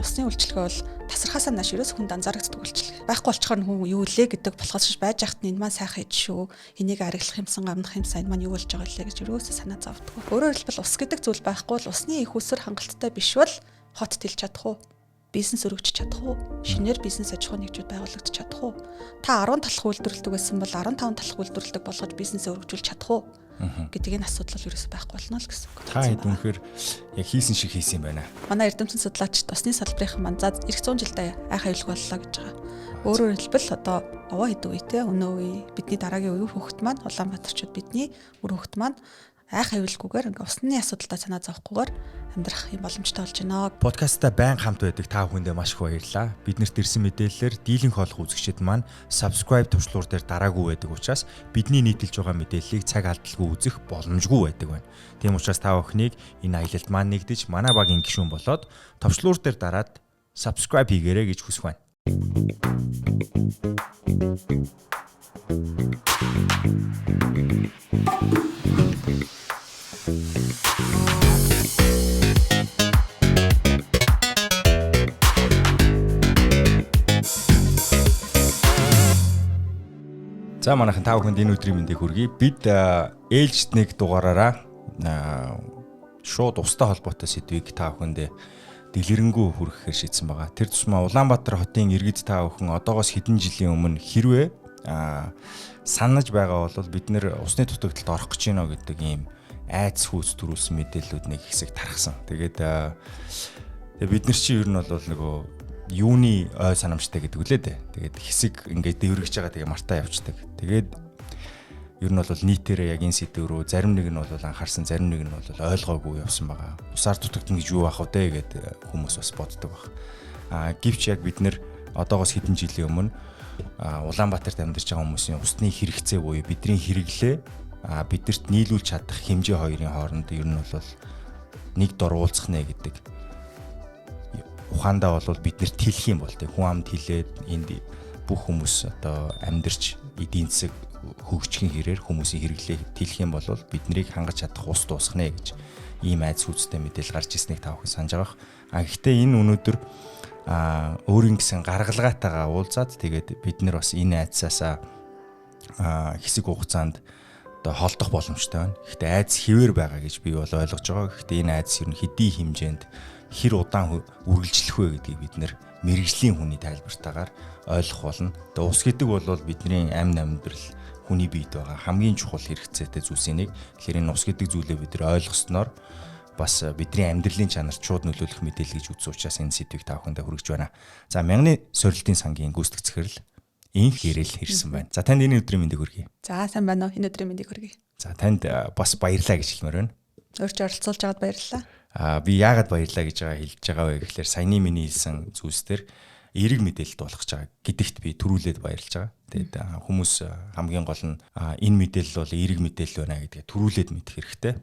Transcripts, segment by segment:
Усны үйлчлэгээ бол тасархаасаа нааш ерөөс хүнд анзаарагддаг үйлчлэгээ. Байхгүй болчихоор хүн юу лээ гэдэг болохоос байж ахт энэ маань сайхан ид шүү. Энийг ариглах юмсан амнах юмсан энэ маань юу болж байгаа лээ гэж ерөөсөө санаа зовдгоо. Өөрөөр хэлбэл ус гэдэг зүйл байхгүй бол усны их усэр хангалттай биш бол хот тэлж чадах уу? Бизнес өргөжч чадах уу? Шинээр бизнес аж ахуйн нэгжүүд байгуулагдаж чадах уу? Та 10 талах үйлдвэрлэдэг байсан бол 15 талах үйлдвэрлэлийг болгож бизнесээ өргөжүүлж чадах уу? Гэдэг энэ асуудал бол ерөөсөй байхгүй болно л гэсэн үг. Та хэд үнэхээр яг хийсэн шиг хийсэн юм байна. Манай эрдэмтэн судлаачид усны салбарын маань за эх 100 жилдээ айхаа аюулгүй боллоо гэж байгаа. Өөрөөр хэлбэл одоо овоо хэдэн үе те өнөө үе бидний дараагийн үе хүүхэд маань Улаанбаатарчууд бидний үр хүүхэд маань айх аюулгүйгээр ингээ усны асуудалтай санаа зовхгүйгээр амьдрах юм боломжтой болж байна. Подкастта байн хамт байдаг та бүхэндээ маш их баярлалаа. Биднэрт ирсэн мэдээлэлээр дийлэнх хоолох үзэгчид маань subscribe төвчлуур дээр дараагүй байдаг учраас бидний нийтэлж байгаа мэдээллийг цаг алдалгүй үзэх боломжгүй байдаг байна. Тийм учраас та бүхнийг энэ аялалд маань нэгдэж манай багийн гишүүн болоод төвчлуур дээр дараад subscribe хийгээрэй гэж хүсэх байна. За манайхан та бүхэнд энэ өдрийн мэндийг хүргэе. Бид ээлжид нэг дугаараараа шууд устай холбоотой сэдвийг та бүхэнд дэлгэрэнгүй хүргэхээр шийдсэн байгаа. Тэр тусмаа Улаанбаатар хотын иргэд та бүхэн одоогоос хэдэн жилийн өмнө хэрвээ санаж байгаа бол бид нэр усны дутагдалд орох гэж байна гэдэг ийм айц хүүц төрүүлсэн мэдээллүүд нэг хэсэг тархсан. Тэгээд бид нар чи ер нь бол нөгөө юуны ой санамжтай гэдэг үлээ дээ. Тэгээд хэсэг ингээд дэврэгж байгаа тэгээ мартаа явцдаг. Тэгээд ер нь бол нийтээрээ яг энэ сэдв рүү зарим нэг нь бол анхаарсан, зарим нэг нь бол ойлгоогүй явсан байгаа. Усаар дутагдана гэж юу ах вэ гэдэг хүмүүс бас боддог баг. Гэвч яг бид нэр одоогоос хэдэн жилийн өмнө Улаанбаатарт амьдарч байгаа хүмүүсийн усны хэрэгцээ буюу бидний хэрэглээ бидэрт нийлүүлж чадах хэмжээ хоёрын хооронд ер нь бол нэг дор уулзах нэ гэдэг ухаандаа бол бид нэр тэлэх юм бол хүн амд хилээд энд бүх хүмүүс одоо амьдарч эдийн засаг хөгжихийн хэрээр хүмүүсийн хэрэглээ тэлэх юм бол бид нарыг хангаж чадах ус дуусах нэ гэж ийм айц үүстэй мэдээлэл гарч ирснийг та бүхэн санаж байгаа. Гэхдээ энэ өнөөдөр өөрийн гэсэн гаргалгаатайгаа уулзаад тэгээд бид нар бас энэ айцаасаа хэсэг хугацаанд одоо холдох боломжтой байна. Гэхдээ айц хэвээр байгаа гэж би бол ойлгож байгаа. Гэхдээ энэ айц ер нь хэдий хэмжээнд хэр удаан үргэлжлэх вэ гэдгийг бид нэр мэрэгжлийн хүний тайлбартаагаар ойлгох болно. Тэгээ ус гэдэг бол бидний амь амьдрал хүний биед байгаа хамгийн чухал хэрэгцээтэй зүйлсийн нэг. Тэгэхээр энэ ус гэдэг зүйлээ бид нэр ойлгосноор бас бидний амьдралын чанарт шууд нөлөөлөх мэдээлэл гэж үзсэн учраас энэ сэдвийг та бүхэндээ хүргэж байна. За мянганы сорилтын сангийн гүйцэтгэх захирал инх гэрэл ирсэн байна. За танд энэ өдрийн мэндийг хүргэе. За сайн байна уу? Энэ өдрийн мэндийг хүргэе. За танд бас баярлалаа гэж хэлмээр байна. Өөрчөө оролцуулж байгаад баярлалаа. Би яагаад баярлалаа гэж хэлж байгаа вэ гэхээр саяны миний хэлсэн зүйлсээр эерэг мэдээлэлд болгож байгаа гэдэгт би төрүүлээд баярлж байгаа. Тэгээд хүмүүс хамгийн гол нь энэ мэдээлэл бол эерэг мэдээлэл байна гэдгээ төрүүлээд мэдэх хэрэгтэй.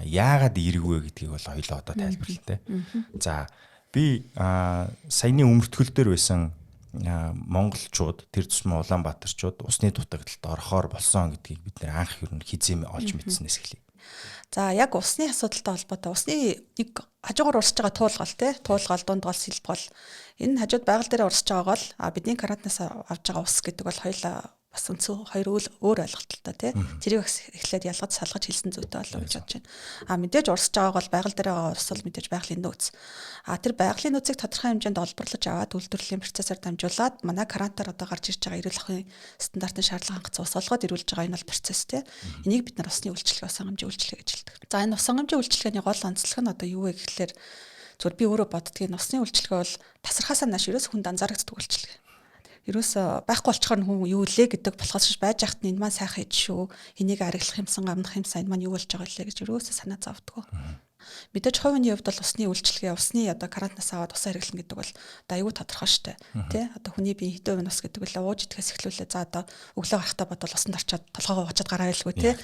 Яагаад эерэг вэ гэдгийг бол хоёулаа одоо тайлбарлалаа. За би саяны өмөртгөл дээр байсан монголчууд тэр тусмаа Улаанбаатарчууд усны дутагдалд орохоор болсон гэдгийг бид нэр анх ер нь хизээ олж мэдснээс эхлэе. За яг усны асуудалтай холбоотой усны нэг хажуугаар урсж байгаа туулгал туулгал дунд гол сэлб гол энэ хажууд байгаль дээр урсж байгаа гол бидний карантинаас авж байгаа ус гэдэг бол хоёулаа бас өнцөө хоёр өөр ойлголттой тэрийг эхлээд ялгаж салгаж хэлсэн зүйтэй болов гэж бодож байна. Мэдээж урсж байгаа бол байгаль дээр байгаа ус бол мэдээж байгалийн нөөц. Тэр байгалийн нөөцийг тодорхой хэмжээнд олборлож аваад үйлдвэрлэлийн процессор дамжуулаад манай карантинаар одоо гарч ирж байгаа эрүүл ахуйн стандартын шаардлага хангацсан ус олгоод ирүүлж байгаа энэ бол процесс Энийг бид нар усны үйлчлэгээ усан хэмжээ үйлчлэгээ гэж хэлдэг. За энэ усан хэмжээ үйлчлэгээний гол онцлог нь одоо юу вэ гэхэлэр зөвхөн би өөрөө боддгийн усны үйлчлэгээ бол тасархаасаа нааш ерөөс хүнд анзаарагддаг үйлчлэгээ. Ерөөсө байхгүй болчихоор хүн юу лээ гэдэг болохоос байж ахт энэ маань сайхан ид шүү. Энийг ариглах юмсан амнах юмсан энэ маань юу болж байгаа лээ гэж ерөөсө санаа зовдгоо. Мэдээж хувийн хувьд бол усны үйлчлэгээ, усны одоо карантинаас аваад ус хэрэглэн гэдэг бол одоо аюу тодорхой штэ. Тэ одоо хүний бие хэдэн хувийн ус гэдэг бол ууж идэхээс эхлүүлээ. За одоо өглөө гарахтаа бодвол усанд орчоод толгоогоо уучаад гараа байлгүй тэ.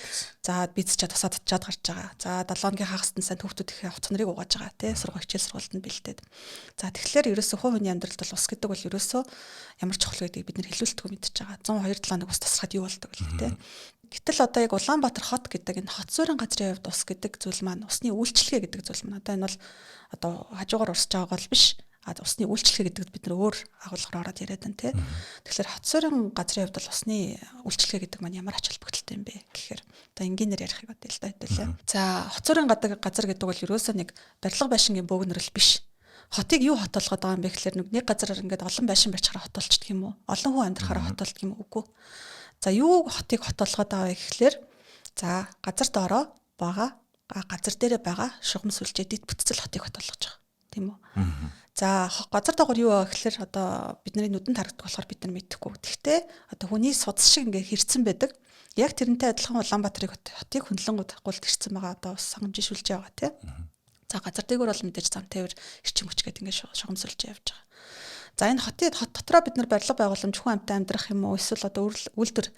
За бицчаад усаад татчаад гарч байгаа. За 7 хоногийн хагасны санд хүүхдүүд их авах цанарыг угааж байгаа тэ. Сургууль хичээл сургуультанд бэлдээд. За тэгэхээр ерөөсөө хувийн амьдралд бол ус гэдэг бол ерөөсөө ямар чухал гэдгийг бид нэр хэлүүлэлтгүй мэдчихэж байгаа. 102 7 ус тасрахад юу болдог вэ тэ. Гэтэл одоо яг Улаанбаатар хот гэдэг энэ хот суурин газрын хувьд ус гэдэг зүйл маань усны үйлчлэгээ гэдэг зүйл маань одоо энэ бол одоо хажуугаар урсж байгаа бол биш. Усны үйлчлэгээ гэдэг бид нар өөр агуулгаар ороод яриад байна тий. Тэгэхээр хот суурин газрын хувьд бол усны үйлчлэгээ гэдэг маань ямар ач холбогдолтой юм бэ гэхээр одоо энгийнээр ярихыг бодъё л да хэдүүлээ. За хот суурин газар гэдэг бол ерөөсөө нэг барилга байшингийн бөөгнөрөл биш. Хотыг юу хот болгоод байгаа юм бэ гэхээр нэг газараар ингээд олон байшин барьчихараа хот болчихдөг юм уу? Олон хүн амьдрахаараа хот болдог юм уу? Үгүй. За юу хотыг хот болгоод байгаа вэ гэхээр за газар доороо байгаа газар дээрээ байгаа шугам сүлжээ дэд бүтцэл хотыг хот болгож байгаа. Тийм үү? За газар доогоор юу вэ гэхээр одоо бидний нүдэнд харагддаг болохоор бид нар мэдэхгүй. Гэхдээ одоо хүний судас шиг ингээд хэрцэн байдаг. Яг тэрнтэй адилхан Улаанбаатарын хотыг хөндлөн гулд хэрцэн байгаа одоо сангамжишүүлж байгаа тийм. За газар дээгүүр бол мэдээж зам тээвэр эрчим хүч гэдэг ингээд шугамсулж явж байгаа. За энэ хот дотроо бид нар барилга байгууламж хүн амьтан амьдрах юм уу эсвэл одоо үйлдвэр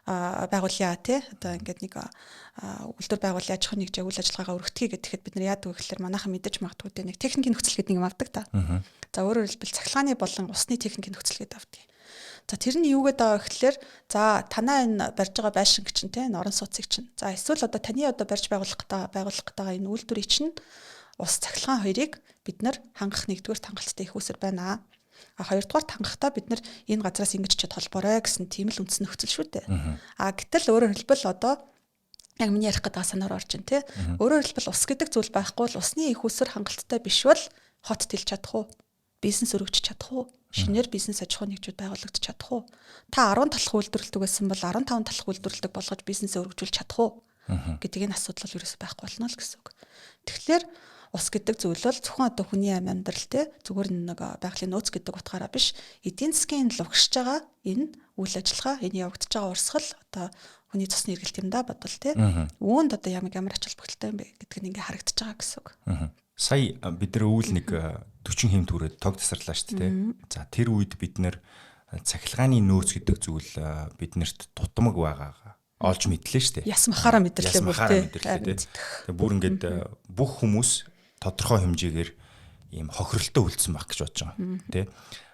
байгуулъя тий одоо ингээд нэг үйлдвэр байгуулъя аж ахуйн нэгж үйл ажиллагаагаа өргөтгий гэхэд бид нар яадаг вэ гэхээр манайхан мэдэж магадгүй дээ нэг техникийн нөхцөл гэдэг нэг юм авдаг та. За өөрөөр хэлбэл цахилгааны болон усны техникийн нөхцөл гэдэг авдаг. За тэр нь юу гэдэг вэ гэхээр за танаа энэ барьж байгаа байшинг чинь тий орон сууцыг чинь. За эсвэл одоо таны одоо барьж байгуулах гэдэг энэ үйлдвэрийн чинь ус цахилгаан хоёрыг бид нар хангах нэгдүгээр хангалттай их усэр байна. Хоёрдугаар хангахтаа бид нар энэ газраас ингэж чад холбоорой гэсэн тийм л үндсэн нөхцөл шүү дээ. Гэтэл өөрөөр хэлбэл одоо яг миний ярих гэдэг санаар орж ин тий. Өөрөөр хэлбэл ус гэдэг зүйл байхгүй бол усны их усэр хангалттай биш бол хот тэлж чадах уу? Бизнес өргөжч чадах уу? Шинээр бизнес аж ахуйн нэгжүүд байгуулагдаж чадах уу? Та 10 талах үйлдвэрлэдэг байсан бол 15 талах үйлдвэрлэлийг болгож бизнесээ өргөжүүлж чадах уу? Гэдэг энэ асуудал бол ерөөсөй байхгүй болно л гэсэн үг. Тэгэхээр ус гэдэг зүйл бол зөвхөн одоо хүний амьдрал те зүгээр нэг байгалийн нөөц гэдэг утгаараа биш эдийн засгийн лугшиж байгаа энэ үйл ажиллагаа энэ явагдаж байгаа урсгал одоо хүний цусны эргэлт юм да бодвол те үүнд одоо ямар ач холбогдолтой юм бэ гэдг нь ингээ харагдаж байгаа гэсэн үг. Сая бид нар өвөл нэг 40 хэм төрөд тог тасарлаа шүү дээ. За тэр үед бид нар цахилгааны нөөц гэдэг зүйл биднэрт тутамг байгаагаа олж мэдлээ шүү дээ. Яс махаараа мэдэрлээ бүр те. Тэгээ бүр ингээд бүх хүмүүс тодорхой хэмжээгээр ийм хохиролтой үлдсэн байх гэж бодож байгаа тий.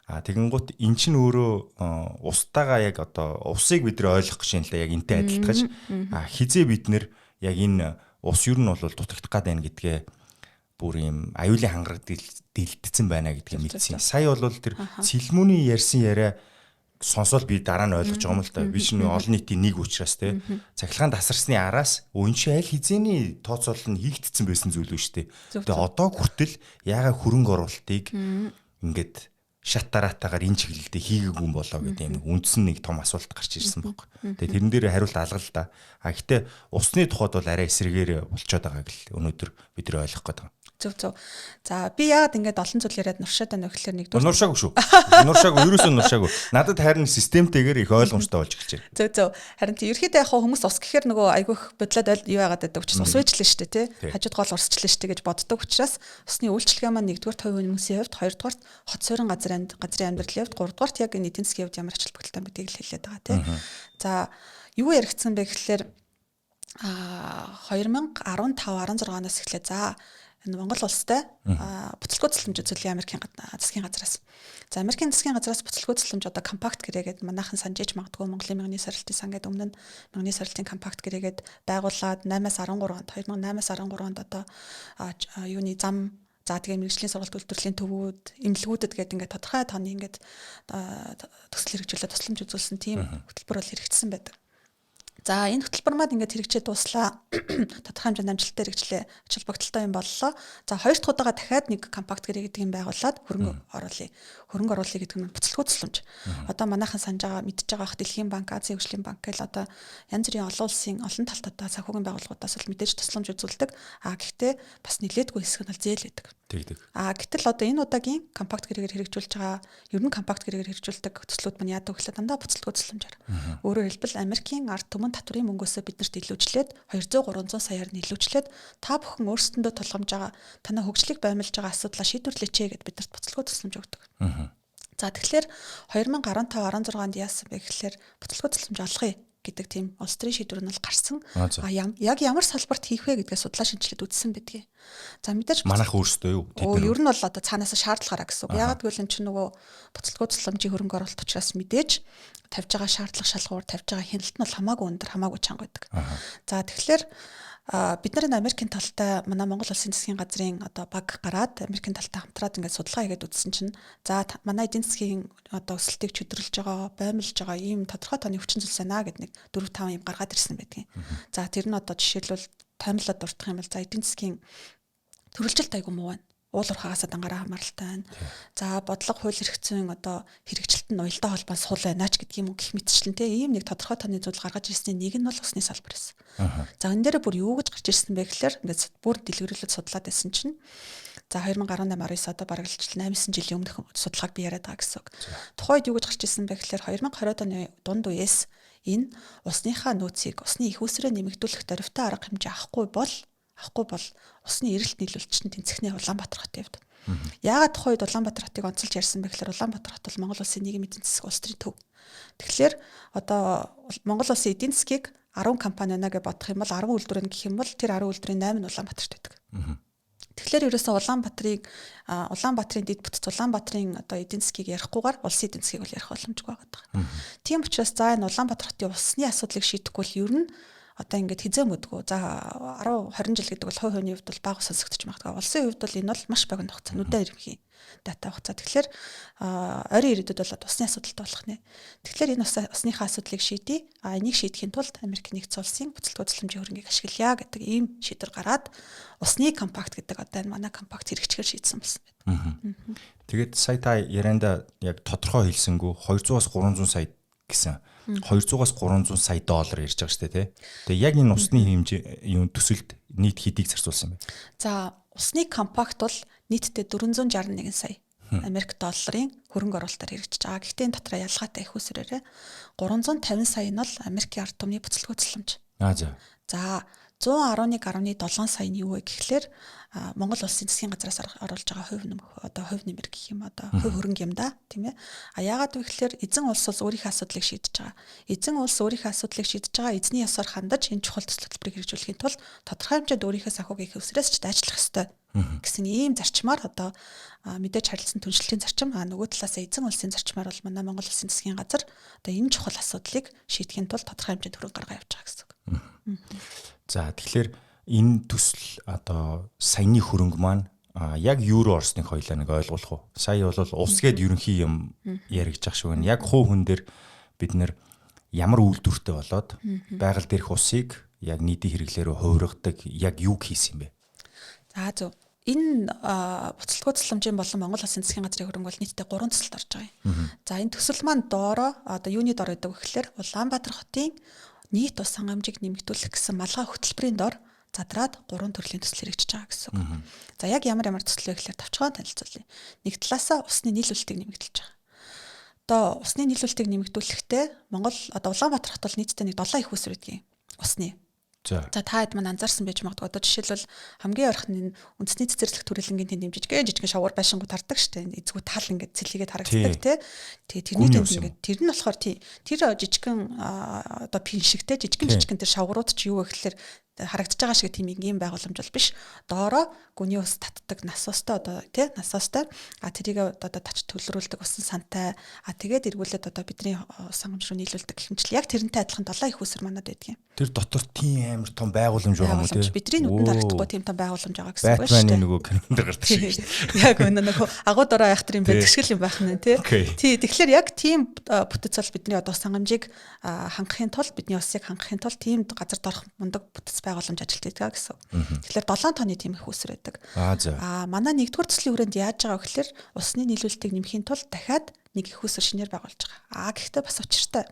Тэгэнгუთ эн чинь өөрөө устаагаа яг одоо усыг бид нар ойлгох гэж юм л да яг энтэй адилтгаж хизээ бид нар яг энэ ус юу нь бол дутагдах гад байна гэдгээ бүр ийм аюулын хангараг дэлгэцсэн байна гэдгийг мэдсэн. Сая бол тэр цэлмүний ярьсан яриа сонсоод би дараа нь ойлгож байгаа юм л та. Би чинь олон нийтийн нэг учраас те цахилгаан тасарсны араас өнши аль хизээний тооцоол нь хийгдсэн байсан зүйл үү штэ. Тэгээ одоо хүртэл яагаад хөрөнгө оруулалтыг ингээд шат дараатаагаар энэ чиглэлдээ хийгээгүй юм болоо гэдэг юм үндсэн нэг том асуулт гарч ирсэн баг. Тэгээ тэрэн дээр хариулт алгал л да. Гэхдээ усны тухайд бол арай эсрэгээр болчиход байгааг л өнөөдөр бид нар ойлгох гэдэг. Зөв. За би яагаад ингэж олон зүйл яриад нуршаад байна вэ гэхээр нэгдүгээр нуршаагүй шүү. Нуршаагүй ерөөсөө нуршаагүй. Надад харин системтэйгээр их ойлгомжтой болж эхэлж байна. Зөв. Харин тийм ерөөхдөө яг хүмүүс ус гэхээр нөгөө айгүйх бодлоод юу яагаад байдаг учраас ус уучлаа шүү дээ тий. Хажууд гол урсчлаа шүү дээ гэж боддог учраас усны үйлчлэгээ маань нэгдүгээр тав хүмүүсийн хувьд, хоёрдугаар хот суурин газрын амьдралын хувьд, гуравдугаар яг энэ эдийн засгийн хувьд ямар ач холбогдолтой юм гэдгийг хэлээд байгаа тий. За юу яригдсан бэ гэхээр 2015 16 оноос эхлээд за энэ Монгол улстай буцалгүй тусламж үзүүлэх Америкийн засгийн газраас. За Америкийн засгийн газраас буцалгүй тусламж одоо компакт гэрээгээд манайхан санджиж магадгүй Монголын мөнгөний сорилтын сан гэдэг өмнө нь мөнгөний сорилтын компакт гэрээгээд байгуулад 8-аас 13 онд 2008-аас 13 онд одоо юуны зам за тэгээ мэргэжлийн сургалт үйлдвэрлэлийн төвүүд эмнэлгүүдэд гэдэг ингээд тодорхой тооны ингээд төсөл хэрэгжүүлээд тусламж үзүүлсэн тийм хөтөлбөр бол хэрэгжсэн байдаг. За энэ хөтөлбөр маань ингээд хэрэгжээд дуслаа. Тодорхой хэмжээнд амжилттай хэрэгжлээ. Ач холбогдолтой юм боллоо. За хоёр дахь удаага дахиад нэг компакт гэрээ гэдэг юм байгуулад хөрөнгө оруулъя. Хөрөнгө оруулъя гэдэг нь буцалгүй тусламж. Одоо манайхан санаж байгаа мэдж байгаа ах Дэлхийн банк, Азийн хөгжлийн банк гэл одоо янз бүрийн олон улсын олон талт одоо санхүүгийн байгууллагуудаас л мэдээж тусламж үзүүлдэг. Гэхдээ бас нэлээдгүй хэсэг нь бол зээл байдаг. Тэгдэг. Гэтэл одоо энэ удаагийн компакт гэрээгээр хэрэгжүүлж байгаа ер нь компакт гэрээгээр хэрэгжүүлдэг төслүүд маань яадаг вэ гэхэл дандаа буцалгүй тусламжаар. Өөрөөр хэлбэл Америкийн ард түмэн татврын мөнгөөсөө биднэрт илүүчлээд 200-300 саяар нь илүүчлээд та бүхэн өөрсдөндөө тулгамж байгаа танай хөгжлийг баймилж байгаа асуудлаа шийдвэрлэеч гэдээ биднэрт буцалгүй тусламж өгдөг. За тэгэхээр 2015-16 онд яасан бэ гэхээр буцалгүй тусламж олгоё гэдэг тийм улс төрийн шийдвэр нь бол гарсан. Яг ямар салбарт хийх вэ гэдгээ судлаа шинжилээд үзсэн байдгийг. За мэдээж манайх өөрсдөө юу? Ер нь бол одоо цаанаасаа шаардлагаараа гэсэн үг. Ягаад гэвэл энэ чинь нөгөө буцалгүй тусламжийн хөрөнгө оруулалт учраас мэдээж тавьж байгаа шаардлага шалгуур тавьж байгаа хяналт нь бол хамаагүй өндөр хамаагүй чанга байдаг. За тэгэхээр Бид нар энэ Америкийн талтай манай Монгол Улсын засгийн газрын одоо баг гараад Америкийн талтай хамтраад ингээд судалгаа хийгээд үзсэн чинь за манай эдийн засгийн одоо өсөлтийг чөдөрлж байгаа, баймилж байгаа ийм тодорхой тооны хүчин зүйлс байна гэд нэг 4-5 юм гаргаад ирсэн байдгийн. За тэр нь одоо жишээлбэл таймлаад дурдах юм бол за эдийн засгийн төрөлжилт айгу муу байна. Уул уурхаагаас дангаараа хамааралтай байна. За бодлого хууль эрх зүйн одоо хэрэгжилт нь уялдаа холбоо сул байна ч гэдгийг юм гих мэтчлэн те ийм нэг тодорхой тооны зүйл гаргаж ирсний нэг нь бол усны салбар байсан. За энэ дээр бүр юу гэж гарч ирсэн бэ гэхээр ингээд бүр дэлгэрүүлээд судлаад байсан чинь за 2018-19 одоо бараг л 8-9 жилийн өмнөх судалгааг би яриад байгаа гэсэн үг. Тухайд юу гэж гарч ирсэн бэ гэхээр 2020 оны дунд үеэс энэ усныхаа нөөцийг усны их үүсвэрээ нэмэгдүүлэх тарифтай арга хэмжээ авахгүй бол усны эрэлт нийлүүлэлтийн тэнцэхний Улаанбаатар хотын хувьд. Яагаад тухайд Улаанбаатар хотыг онцолж ярьсан бэ гэхээр Улаанбаатар хот бол Монгол улсын нийгмийн эдийн засаг улс төрийн төв. Тэгэхээр одоо Монгол улсын эдийн засгийг 10 компани байна гэж бодох юм бол 10 үйлдвэр гэх юм бол тэр 10 үйлдвэрийн 8 нь Улаанбаатарт байдаг. Тэгэхээр ерөөсөө Улаанбаатарын дэд бүтц Улаанбаатарын одоо эдийн засгийг ярихгүйгээр улсын эдийн засгийг бол ярих боломжгүй байгаа. Тийм учраас за энэ Улаанбаатар хотын усны асуудлыг шийдэхгүй бол ер нь одоо ингээд хизээ мэдгүй. За 10-20 жил гэдэг бол хувь хүний хувьд бол бага сонсогдож магадгүй. Улсын хувьд бол энэ бол маш богино хугацаа, нүдэн ирмхийн дата хугацаа. Тэгэхээр ойрын ирээдүйд бол усны асуудалтай болох нэ. Тэгэхээр энэ усныхаа асуудлыг шийдье. Энийг шийдэхийн тулд Америк нэгдсэн улсын буцалтгой төсөлмжийн хөрөнгийг ашиглая гэдэг ийм шийдвэр гараад усны компакт гэдэг одоо энэ манай компакт хэрэгжихэр шийдсэн болсон байна. Тэгээд сая та ярианда яг тодорхой хэлсэнгүү 200-аас 300 сая гэсэн 200-аас 300 сая доллар ярьж байгаа шүү дээ. Тэгээ яг энэ усны хэмжээ юм төсөлд нийт хэдийг зарцуулсан бэ? За усны компакт бол нийтдээ 461 сая Америк долларын хөрөнгө оруулалтаар хэрэгжиж байгаа. Гэхдээ энэ дотроо ялгаатай их усрээрээ 350 сая нь бол Америкийн ард түмний буцалтгой төсөлмж. За 111.7 сая нь юу вэ гэхлээр Монгол улсын засгийн газраас оруулж байгаа хувь нэмэр гэх юм одоо хувь хөрөнгө юм да тийм ээ. Яагаад вэ гэхлээр эзэн улс бол өөрийнхөө асуудлыг шийдэж байгаа. Эзэн улс өөрийнхөө асуудлыг шийдэж байгаа. Эзний ёсоор хандаж энэ чухал төсөл хөтөлбөрийг хэрэгжүүлэхийн тулд тодорхой хэмжээнд өөрийнхөө санхүүгийн их усрээс ч дайчлах ёстой гэсэн ийм зарчмаар одоо мэдээж харилцан түншлэлийн зарчим нөгөө талаас эзэн улсын зарчмаар бол манай Монгол улсын засгийн газар одоо энэ чухал асуудлыг шийдэхийн тулд тодорхой хэмжээнд хөрөнгө гаргаа явуулж байгаа гэсэн үг. За тэгэхээр энэ төсөл одоо саяны хөрөнгө маань яг евро орсныг хоёлаа нэг ойлгуулах уу? Сая бол улс гээд ерөнхий юм яригдж ах шиг байна. Яг хувь хүн дээр бид нэр ямар үйлдвэртэй болоод байгаль дээрх усыг яг нийтийн хэрэглээрөө хувиргадаг яг юу хийсэн юм бэ? За зөв. Энэ буцалтгой төсөлмжийн болон Монгол улсын засгийн газрын хөрөнгө бол нийтдээ 3 төсөлд орж байгаа юм. За энэ төсөл маань доороо одоо юуны дор байдаг вэ гэхээр Улаанбаатар хотын нийт ус хангамжийг нэмэгдүүлэх гэсэн малгай хөтөлбөрийн дор задраад 3 төрлийн төсөл хэрэгжиж байгаа гэсэн үг. За яг ямар төсөл вэ гэхээр товчхон танилцуулъя. Нэг талаасаа усны нийлүүлэлтийг нэмэгдүүлж байгаа. Одоо усны нийлүүлэлтийг нэмэгдүүлэхдээ Монгол одоо Улаанбаатар хот бол нийтдээ нэг 7 их усэр гэдгийг усны. За та хэд маань анзаарсан байж магадгүй. Одоо жишээлбэл хамгийн ойрхон энэ үндэсний цэцэрлэг төрөлнгийн тэнд жижигхэн шавуур байшингууд хардаг штэ. Эзгүй тал ингээд цэлхийгээд харагддаг тий. Тэгээ тэрний тэнд ингээд тэр нь болохоор тэр жижигхэн одоо пин шигтэй жижигхэн тэр шавуурууд ч юу вэ гэхээр харагдаж байгаа шиг тийм ингийн байгууламж бол биш. Доороо гүний ус татдаг насостой одоо тий насостой тэрийг одоо тач төлрүүлдэг усан сантай тэгээд эргүүлээд одоо бидний сангамж руу нийлүүлдэг гэх мэтл яг тэрнтэй адилхан 7 их усэр манад байдаг юм. Тэр дотор тийм амар том байгууламж байгаа юм уу тий? Бидний нүдэнд харагдахгүй тийм том байгууламж байгаа гэсэн үг шүү дээ. Бэтмений нөгөө кинонд гардаг шиг шүү дээ. Яг нөгөө агуу дорой айхтар юм байдаг шиг юм байх нь тий. Тий тэгэхээр яг тийм бүтэц бол бидний одоо сангамжийг хангахын тулд бидний усыг хангахын тулд тийм газар дорох мундаг бүтэц байгууламж ажилтдаг гэсэн. Тэгэхээр 7 тонны тийм их усэр байдаг. Манай нэгдүгээр төслийн хүрээнд яаж байгаа вэ гэхээр усны нийлүүлэлтийг нэмэхийн тулд дахиад нэг их усэр шинээр байгуулж байгаа. Гэхдээ бас учиртай.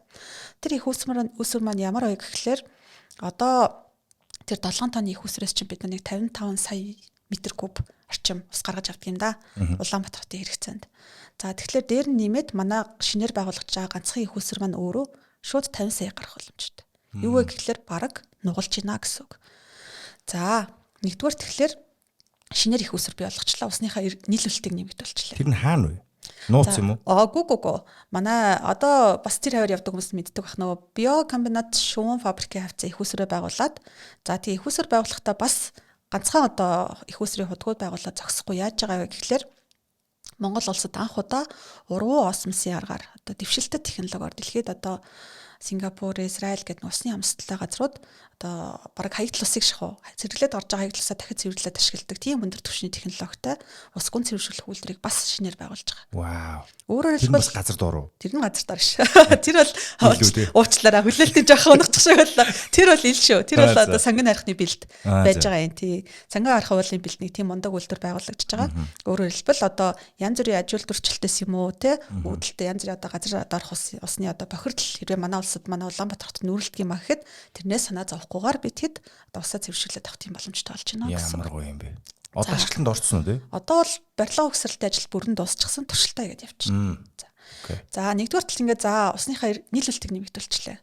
Тэр их усэр маань ямар вэ гэхээр одоо тэр 7 тонны их усрээс чинь бид нэг 55 сая метр куб орчим ус гаргаж авдаг юм да. Улаанбаатар хотын хэрэгцээнд. За тэгэхээр дээр нь нэмээд манай шинээр байгуулж байгаа ганцхан их усэр маань өөрөө шууд 50 сая гарах боломжтой. Юу вэ гэхээр бараг нугалж байна гэсэн үг. За нэгдүгээр тэгэхээр шинээр их усэр бий болгочлаа. Усныхаа нийлүүлэлтийг нэмэгдүүлчихлээ. Тэр нь хаана вэ? Нууц юм уу? Гү. Манай одоо бас тэр хавар явдаг хүмүүс мэддэг бах нөгөө биокомбинат шугам фабрикийн хавцаа их усрээ байгуулад за тийм их усэр байгуулахдаа бас ганцхан одоо их усрын худгууд байгуулаад зогсохгүй яаж байгаа вэ гэхлээр Монгол улсад анх удаа ургуу осмосын аргаар одоо дэвшилтэт технологиор дэлхийд одоо Сингапур, Израиль гэдэг усны амсгалтай газрууд одоо бараг хаягдл усыг шахуу цэвэрлээд орж байгаа хаягдл усаа дахид цэвэрлээд ашигладаг тийм өндөр түвшний технологитой ус гүн цэвэршүүлэх үйлдвэрийг бас шинээр байгуулж байгаа. Вау. Өөрөөр Тэр нь бас хэлбэл газар дуруу. тэр нь газар дор ш. Тэр бол уучлаарай хүлээлтийн жоох унахчих шиг байлаа. Тэр бол ил шүү. Тэр бол одоо сангин харихны бэлд байж байгаа юм тий. Сангин харах уулын бэлднийг тийм мундаг үйлдвэр байгуулагдаж байгаа. Өөрөөр хэлбэл одоо янз бүрийн аж үйлдвэрчлэлтээс юм уу тий үүдэлтэй янз бүрийн одоо газар дорх усны одоо бохирдол хэрвээ манай улсад манай Улаанбаатар хотод нүүрэлдэг юм а гэхэд тэрнээс санаа зовхгүйгээр бид хэд одоо усаа цэвэршүүлээд авах тийм боломжтой болж байна гэсэн. Ямар гоё юм бэ. Одоо ашиглалтанд орцсон уу тий? Одоо бол барилга угсралтай ажил бүрэн дуусчихсан туршилтаа гэдээ явчихна. За нэгдүгээр тал ингээд за усныхаа нийлүүлэлтийг нэмэгдүүлчихлээ.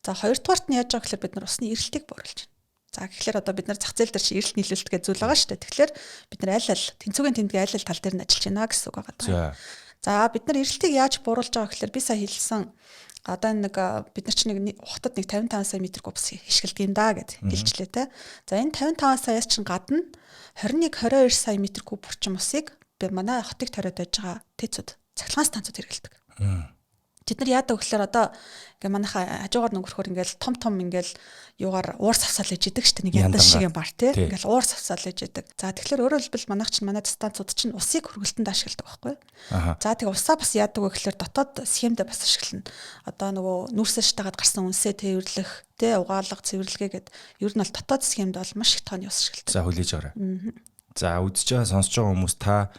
За хоёрдугаарт нь яаж байгаа гэхээр бид нар усны эрэлтийг бууруулж байна. За гэхэлэр одоо бид нар зах зээл дээр чи эрэлт нийлүүлэлт гэж зүйл байгаа шүү дээ. Тэгэхээр бид нар аль тэнцвэрийн тэмдгийн аль тал дээр нь ажиллаж байна гэсэн үг байгаа. За бид нар эрэлтийг яаж бууруулж байгаа гэхээр би сая хэлсэн одоо нэг бид нар чи нэг ухтад нэг 55 сая метр куб хишгэлдэг юм да гэж хэлжлээ те. За энэ 55 саяас чинь гадна 21-22 сая метр куб орчим усыг манай хотыг ториод байж байгаа тэцүүд цахилгаан станцууд хэрэглэдэг. Тэд нар яадаг гэхээр одоо ингээ манайха хажуугаар өнгөрөхөр ингээл том ингээл юугаар уур савсаал ээж идэг штэ нэг яндан шиг юм бар тий. Ингээл уур савсаал ээж идэг. За тэгэхээр өөрөөр хэлбэл манай станцууд чинь усыг хөргөлтөнд ашигладаг байхгүй. За тэгээ усаа бас яадаг вэ гэхээр дотоод схемдээ бас ашиглана. Одоо нөгөө нүүрсэж тагаад гарсан үнсээ тээвэрлэх тий угаалга цэвэрлэгээ гэд ер нь бол дотоод схемд бол маш их тооны ус ашигладаг. За хүлээж аваарай. За үзэж байгаа сонсож байгаа хүмүүс та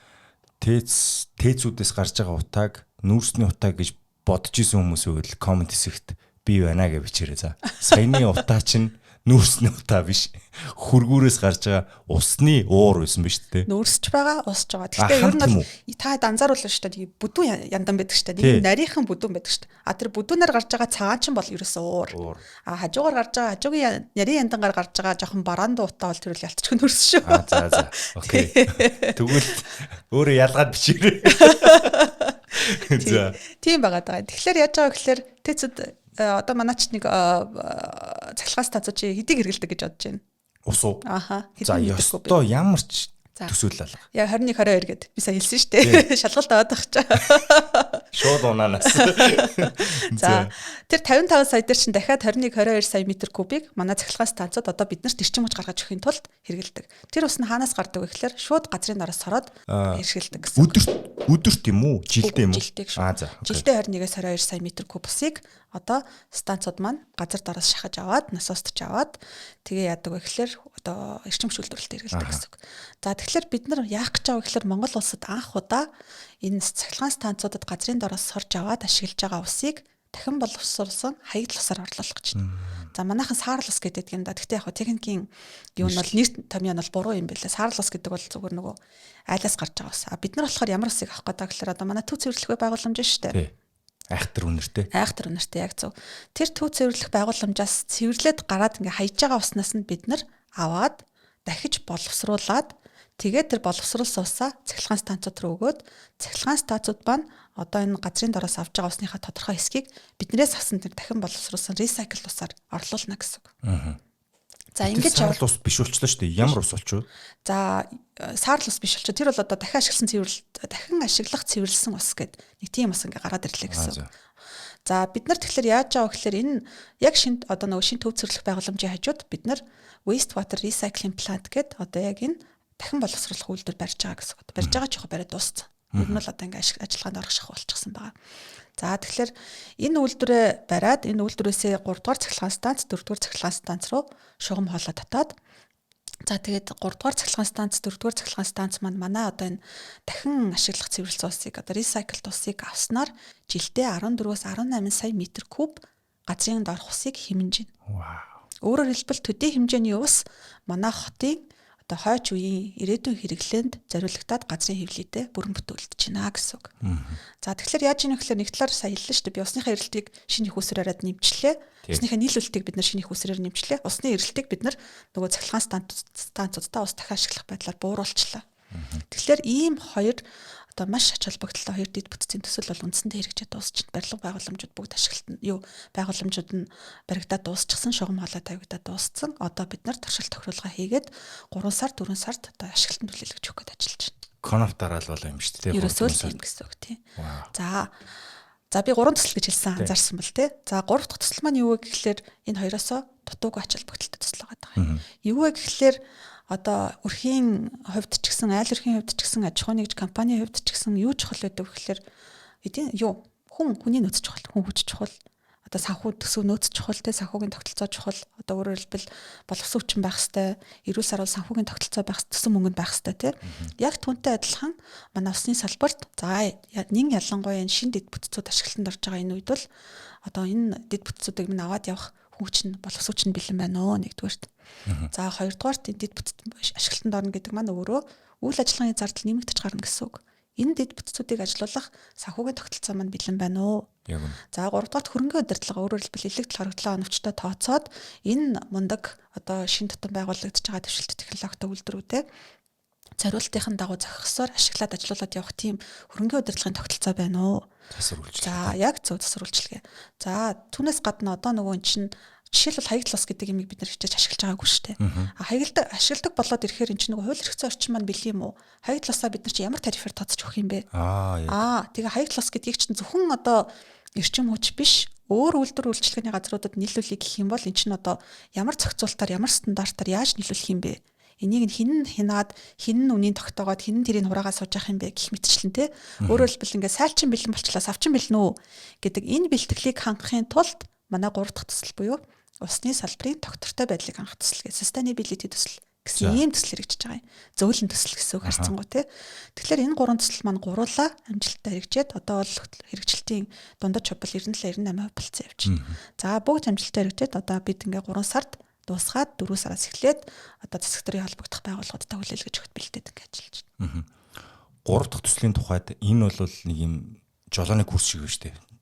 тээцүүдээс гарч байгаа утааг нүүрсний утаа гэж бодож исэн хүмүүс үйл комент хэсэгт би байна гэж бичээрэй за. Саяны утаа чинь нүүрсний утаа биш. Хөргүүрээс гарч байгаа усны уур байсан биз дээ. Нүүрсч байгаа, усч байгаа. Гэхдээ ер нь бол та анзааруулна шүү дээ. Бүдүүн яндан байдаг шүү дээ. Нэг нарийнхан бүдүүн байдаг шүү дээ. А тэр бүдүүнээр гарч байгаа цагаан чинь бол ерөөсөө уур. А хажуугаар гарч байгаа, хажуугийн нарийн яндангаар гарч байгаа жоохон бараанд утаа бол тэр үл ялцчих нүүрс шүү. За. Окей. Тэгвэл өөрөө ялгаад бичээрэй. Тийм байгаа даа. Тэгэхээр яаж байгаа гэхээр тэцэд одоо манайч нэг цахилгаан станцууд чи хэдийг хэрэгэлдэг гэж бодож байна. Ус уу? Аха. За ёстой ямар ч төсөөл алга. Яа 21 22 гээд би сая хэлсэн шүү дээ. Шалгалт аваад байх чаа. Шууд унаанаас. За тэр 55 сая дээр чинь дахиад 21 22 сая метр кубик манай цахилгаан станцууд одоо биднэрт эрчим хүч гаргаж өгөхийн тулд хэрэгэлдэг. Тэр ус нь хаанаас гардаг вэ гэхээр шууд газрын доороос сороод хэрэгэлдэг гэсэн. Өдөрт юм уу? Жилдээ юм уу? За. Жилдээ 21-ээс 22 сая метр куб усыг одоо станцууд маань газар доороос шахаж аваад насостч аваад тэгээ яадаг вэ гэхээр одоо эрчим хүч үйлдвэрлэлд хэрэгэлдэг гэсэн үг. За тэгэхээр бид нар яах гэж байгаа вэ гэхээр Монгол улсад анх удаа энэ цахилгаан станцуудад газрын доороос сорж аваад ашиглаж байгаа усыг дахин боловсруулсан хаягдл усаар орлуулах гэж байна. За манайхан саарл ус гэдэг юм да. Гэхдээ яг техникийн юу нь бол нэр томьёо нь бол буруу юм байлаа. Саарл ус гэдэг бол зүгээр нөгөө айлаас гарч байгаа ус. Бид нар болохоор ямар усыг авах гэдэг гэхээр одоо манай төв цэвэрлэх байгууламж шүү дээ. Айхтар үнэртэй. Айхтар үнэртэй яг зөв. Тэр төв цэвэрлэх байгууламжаас цэвэрлээд гараад ингээ хаяж байгаа уснаас нь бид нар аваад дахиж боловсруулад тэгээд тэр боловсруулсан усаа цахилгаан станцууд руу өгөөд цахилгаан станцууд маань одоо энэ газрын доороос авж байгаа усныхаа тодорхой хэсгийг биднээс авсан тэр дахин боловсруулсан recycle усаар орлуулна гэсэн үг. За ингэж саарл ус биш болчлоо шүү дээ. Ямар ус болчих вэ? За саарл ус биш болчих. Тэр бол одоо дахин ашиглах цэвэрлсэн ус гэдэг нэг тийм ус ингээ гараад ирлээ гэсэн. За бид нар тэгэхээр яаж байгаа вэ гэхээр энэ яг шинэ одоо нөгөө шинэ төв цэвэрлэх байгууламжийн хажууд бид нар waste water recycling plant гэдэг одоо яг энэ дахин боловсруулах үйлдвэр барьж байгаа гэсэн үг. Барьж байгаа ч яг бариад дууссан. Ер нь л одоо ингээ ажиллагаанд орох шах болчихсон байгаа. За тэгэхээр энэ үйлдвэрээ бариад энэ үйлдвэрээсээ 3 дугаар цахилгаан станц, 4 дугаар цахилгаан станц руу шугам хоолой татаад за тэгээд 3 дугаар цахилгаан станц, 4 дугаар цахилгаан станц маань манай одоо энэ дахин ашиглах цэвэрлсэн усыг одоо recycled усыг авснаар жилдээ 14-өөс 18 сая метр куб газрын доорх усыг хэмнэж байна. Вау. Өөрөөр хэлбэл төдий хэмжээний ус манай хотын одоо хойч үеийн ирээдүйн хэрэглээнд зориулагдаад газрын хэвлэлдээ бүрэн бүтээлдэж байна гэсэн үг. За тэгэхээр яаж ийм гэхээр нэг талаар сая хэллээ шүү дээ. Би усныхаа эрэлтийг шинэ их усээр хараад нэмчлээ. Усныхаа нийлүүлэлтийг бид нар шинэ их усээр нэмчлээ. Усны эрэлтийг бид нар нөгөө цахилгаан станцуудаа ус дахин ашиглах байдлаар бууруулчлаа. Тэгэхээр ийм хоёр одоо маш ач холбогдолтой хоёр дэд бүтцийн төсөл бол үндсэндээ хэрэгжээд дуусчихсан. Барилга байгууламжууд бүгд ашиглалтанд байгууламжууд нь баригдаад дуусчихсан, шугам хоолой тавигдаад дууссан. Одоо бид нар туршилт тохируулга хийгээд 3 сар 4 сард одоо ашиглалтанд хүлээлгэж өгөх гэж ажиллаж байна. Конов дараалал юм шүү дээ. Ерөөсөө тийм гэсэн үг тийм. За би 3 төсөл гэж хэлсэн анзаарсан бол тий. За 3 дахь төсөл маань юу вэ гэхээр энэ хоёроосоо дутуугүй ач холбогдолтой төсөл байгаа юм. Юу вэ гэхлээр одоо өрхийн хувьд ч гэсэн айл өрхийн хувьд ч гэсэн аж ахуйн нэгж компанийн хувьд ч гэсэн юу чухал байдаг гэхлээр эдийн юу хүний нөөц чухал, хүн хүч чухал. Одоо санхүү төсөв нөөц чухал, те санхүүгийн тогтолцоо чухал. Одоо өөрөөр хэлбэл боловсон хүчин байх хэвээр, эрүүл сарвал санхүүгийн тогтолцоо байх, төсөв мөнгөнд байх хэвээр, те. Яг түүнтэй адилхан манай усны салбарт за нэг ялангуяа энэ шин дэд бүтцүүд ашиглалтанд орж байгаа энэ үед бол одоо энэ дэд бүтцүүдийг минь аваад явах хүч нь боловсон хүч нь бэлэн байна оо нэгдүгээрт. За хоёрдугаарт энэ дэд бүтц ашиглалтанд орно гэдэг маань өөрөө үйл ажиллагааны зардал нэмэгдэж гарна гэсэн үг. Энэ дэд бүтцүүдийг ажилуулах санхүүгийн тогтолцоо маань бэлэн байна уу? За 3 дахь хөрөнгөний удирдлага өөрөөр хэлбэл илэгдэл хоригдлоо оновчтой тооцоод энэ мундаг одоо шин тутам байгуулагдж байгаа дэвшилт технологитой үйлдвэрүүдэд зориултын дагуу зохисоор ашиглаад ажилуулад явах тийм хөрөнгөний удирдлагын тогтолцоо байна уу? За яг зөв засвар үйлчилгээ. За түүнээс гадна одоо нөгөө чинь жишээлбэл хаягдл ус гэдэг юмыг бид нар хичээж ашиглаж байгаагүй шүү дээ. Ашигладаг болоод ирэхээр эн чинь нөгөө хууль эрхцэн орчин маань бэлэн юм уу? Хаягдл усаа бид нар чи ямар тарифаар тооцож өгөх юм бэ? Тэгээ хаягдл ус гэдгийг чинь зөвхөн одоо эрчим хүч биш, өөр үйлдвэр үйлчилгээний газруудад нийлүүлэх гэх юм бол эн чинь одоо ямар зохицуултаар, ямар стандартаар яаж нийлүүлэх юм бэ? Энийг хин хинаад, хин үнийн тогтоогоод, хин тэрийг хураагаа сууж явах юм бэ гэх мэтчлэн те. Өөрөөр хэлбэл ингээ сайлчин бэлэн болчлаа, савчин бэлэн үү гэдэг энэ бэлтгэлийг хангахын тулд манай 3 дахь төсөл буюу усны салбарын тогтвортой байдлыг хангах төсөл гэсэн sustainability төсөл гэсэн ийм төсөл хэрэгжиж байгаа юм. Зөөлөн төсөл гэсэн үг харцсангуу тий. Тэгэхээр энэ 3 төсөл маань гуруулаа амжилттай хэрэгжээд одоо бол хэрэгжилтийн дундаж хувь 97-98% болцсон явж байна. За бүгд амжилттай хэрэгжээд одоо бид ингээ 3 сард дуусгаад 4 сараас эхлээд одоо засаг төрийн холбогдох байгууллагуудтай хүлээлгэж өгөх бэлдээд ингээ ажиллаж байна. 3 дахь төслийн тухайд энэ бол нэг юм жолооны курс шиг байна шүү дээ.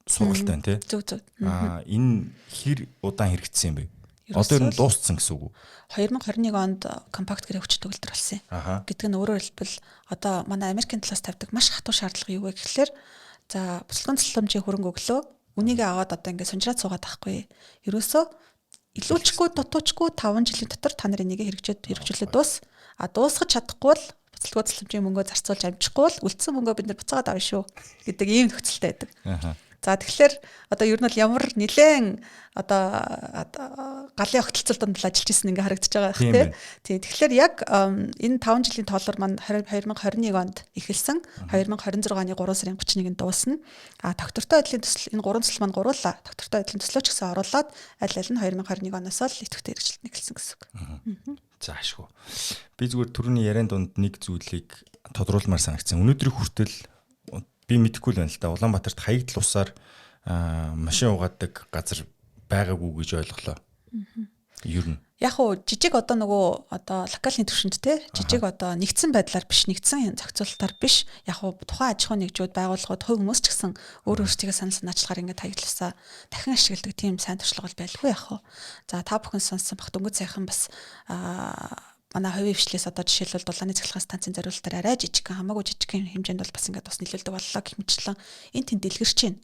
Сургалт байна тий. Зөв. Энэ хэр удаан хэрэгжсэн юм бэ? Одоо ер нь дууссан гэсэн үг үү? 2021 онд компакт гэрээ хүч төгөлдөр болсон юм. Гэдэг нь өөрөөр хэлбэл одоо манай Америкийн талаас тавьдаг маш хатуу шаардлага юу вэ гэхэлэр за буцлагын цэцлэмжийн хөрөнгө өглөө үнийг аваад одоо ингээд сунжраад суугаад байхгүй. Ерөөсөө илүүлчихгүй дутуучгүй 5 жилийн дотор та нарын энийг хэрэгжүүлээд дуус. Дуусгаж чадахгүй бол буцлагын цэцлэмжийн мөнгөө зарцуулж амжихгүй бол үлдсэн мөнгөө бид нэр буцаагаад авна шүү гэдэг ийм нөхцөлтэй байдаг. За тэгэхээр одоо ер нь бол ямар нэлээд одоо галын огтлцолтонд ажиллаж ирсэн ингээ харагдаж байгаа хэрэг тий. Тэгэхээр яг энэ 5 жилийн тооллоор маань 2021 онд эхэлсэн 2026 оны 3 сарын 31-нд дуусна. Тогтвортой байдлын төсөл энэ 3 төсөл маань гуруулаа. Тогтвортой байдлын төслөө ч гэсэн оруулаад аль нь 2021 оноос л идэвхтэй хэрэгжилт эхэлсэн гэсэн үг. За ашгүй. Би зүгээр түрүүний яриан донд нэг зүйлийг тодруулмаар санагдсан. Өнөөдрийн хүртэл би мэдэхгүй л байна л да. Улаанбаатарт хаягдл усаар машин угаадаг газар байгаагүй гэж ойлголоо. Ер нь. Яг уу жижиг одоо нөгөө одоо локальны түвшинд те жижиг одоо нэгдсэн байдлаар биш, нэгдсэн зохицуулалтаар биш. Яг уу тухайн аж ахуйн нэгжүүд байгууллагууд хувь хүмүүс ч гэсэн өөр өөрсдөө санал санаачлагаар ингээд хаягдл усаа дахин ашигладаг тийм сайн туршлага байлгүй яг уу. За та бүхэн сонссон бах дөнгөж сайхан бас манай хувийн хвшлээс одоо жишээлбэл дулааны цахилгаан станцын зориулалтаар арай жижигхэн хамаагүй жижигхэн хэмжээнд бол бас ингээд бас нийлүүлдэг боллоо гэх мэтчлэн энэ тэнд дэлгэрч байна.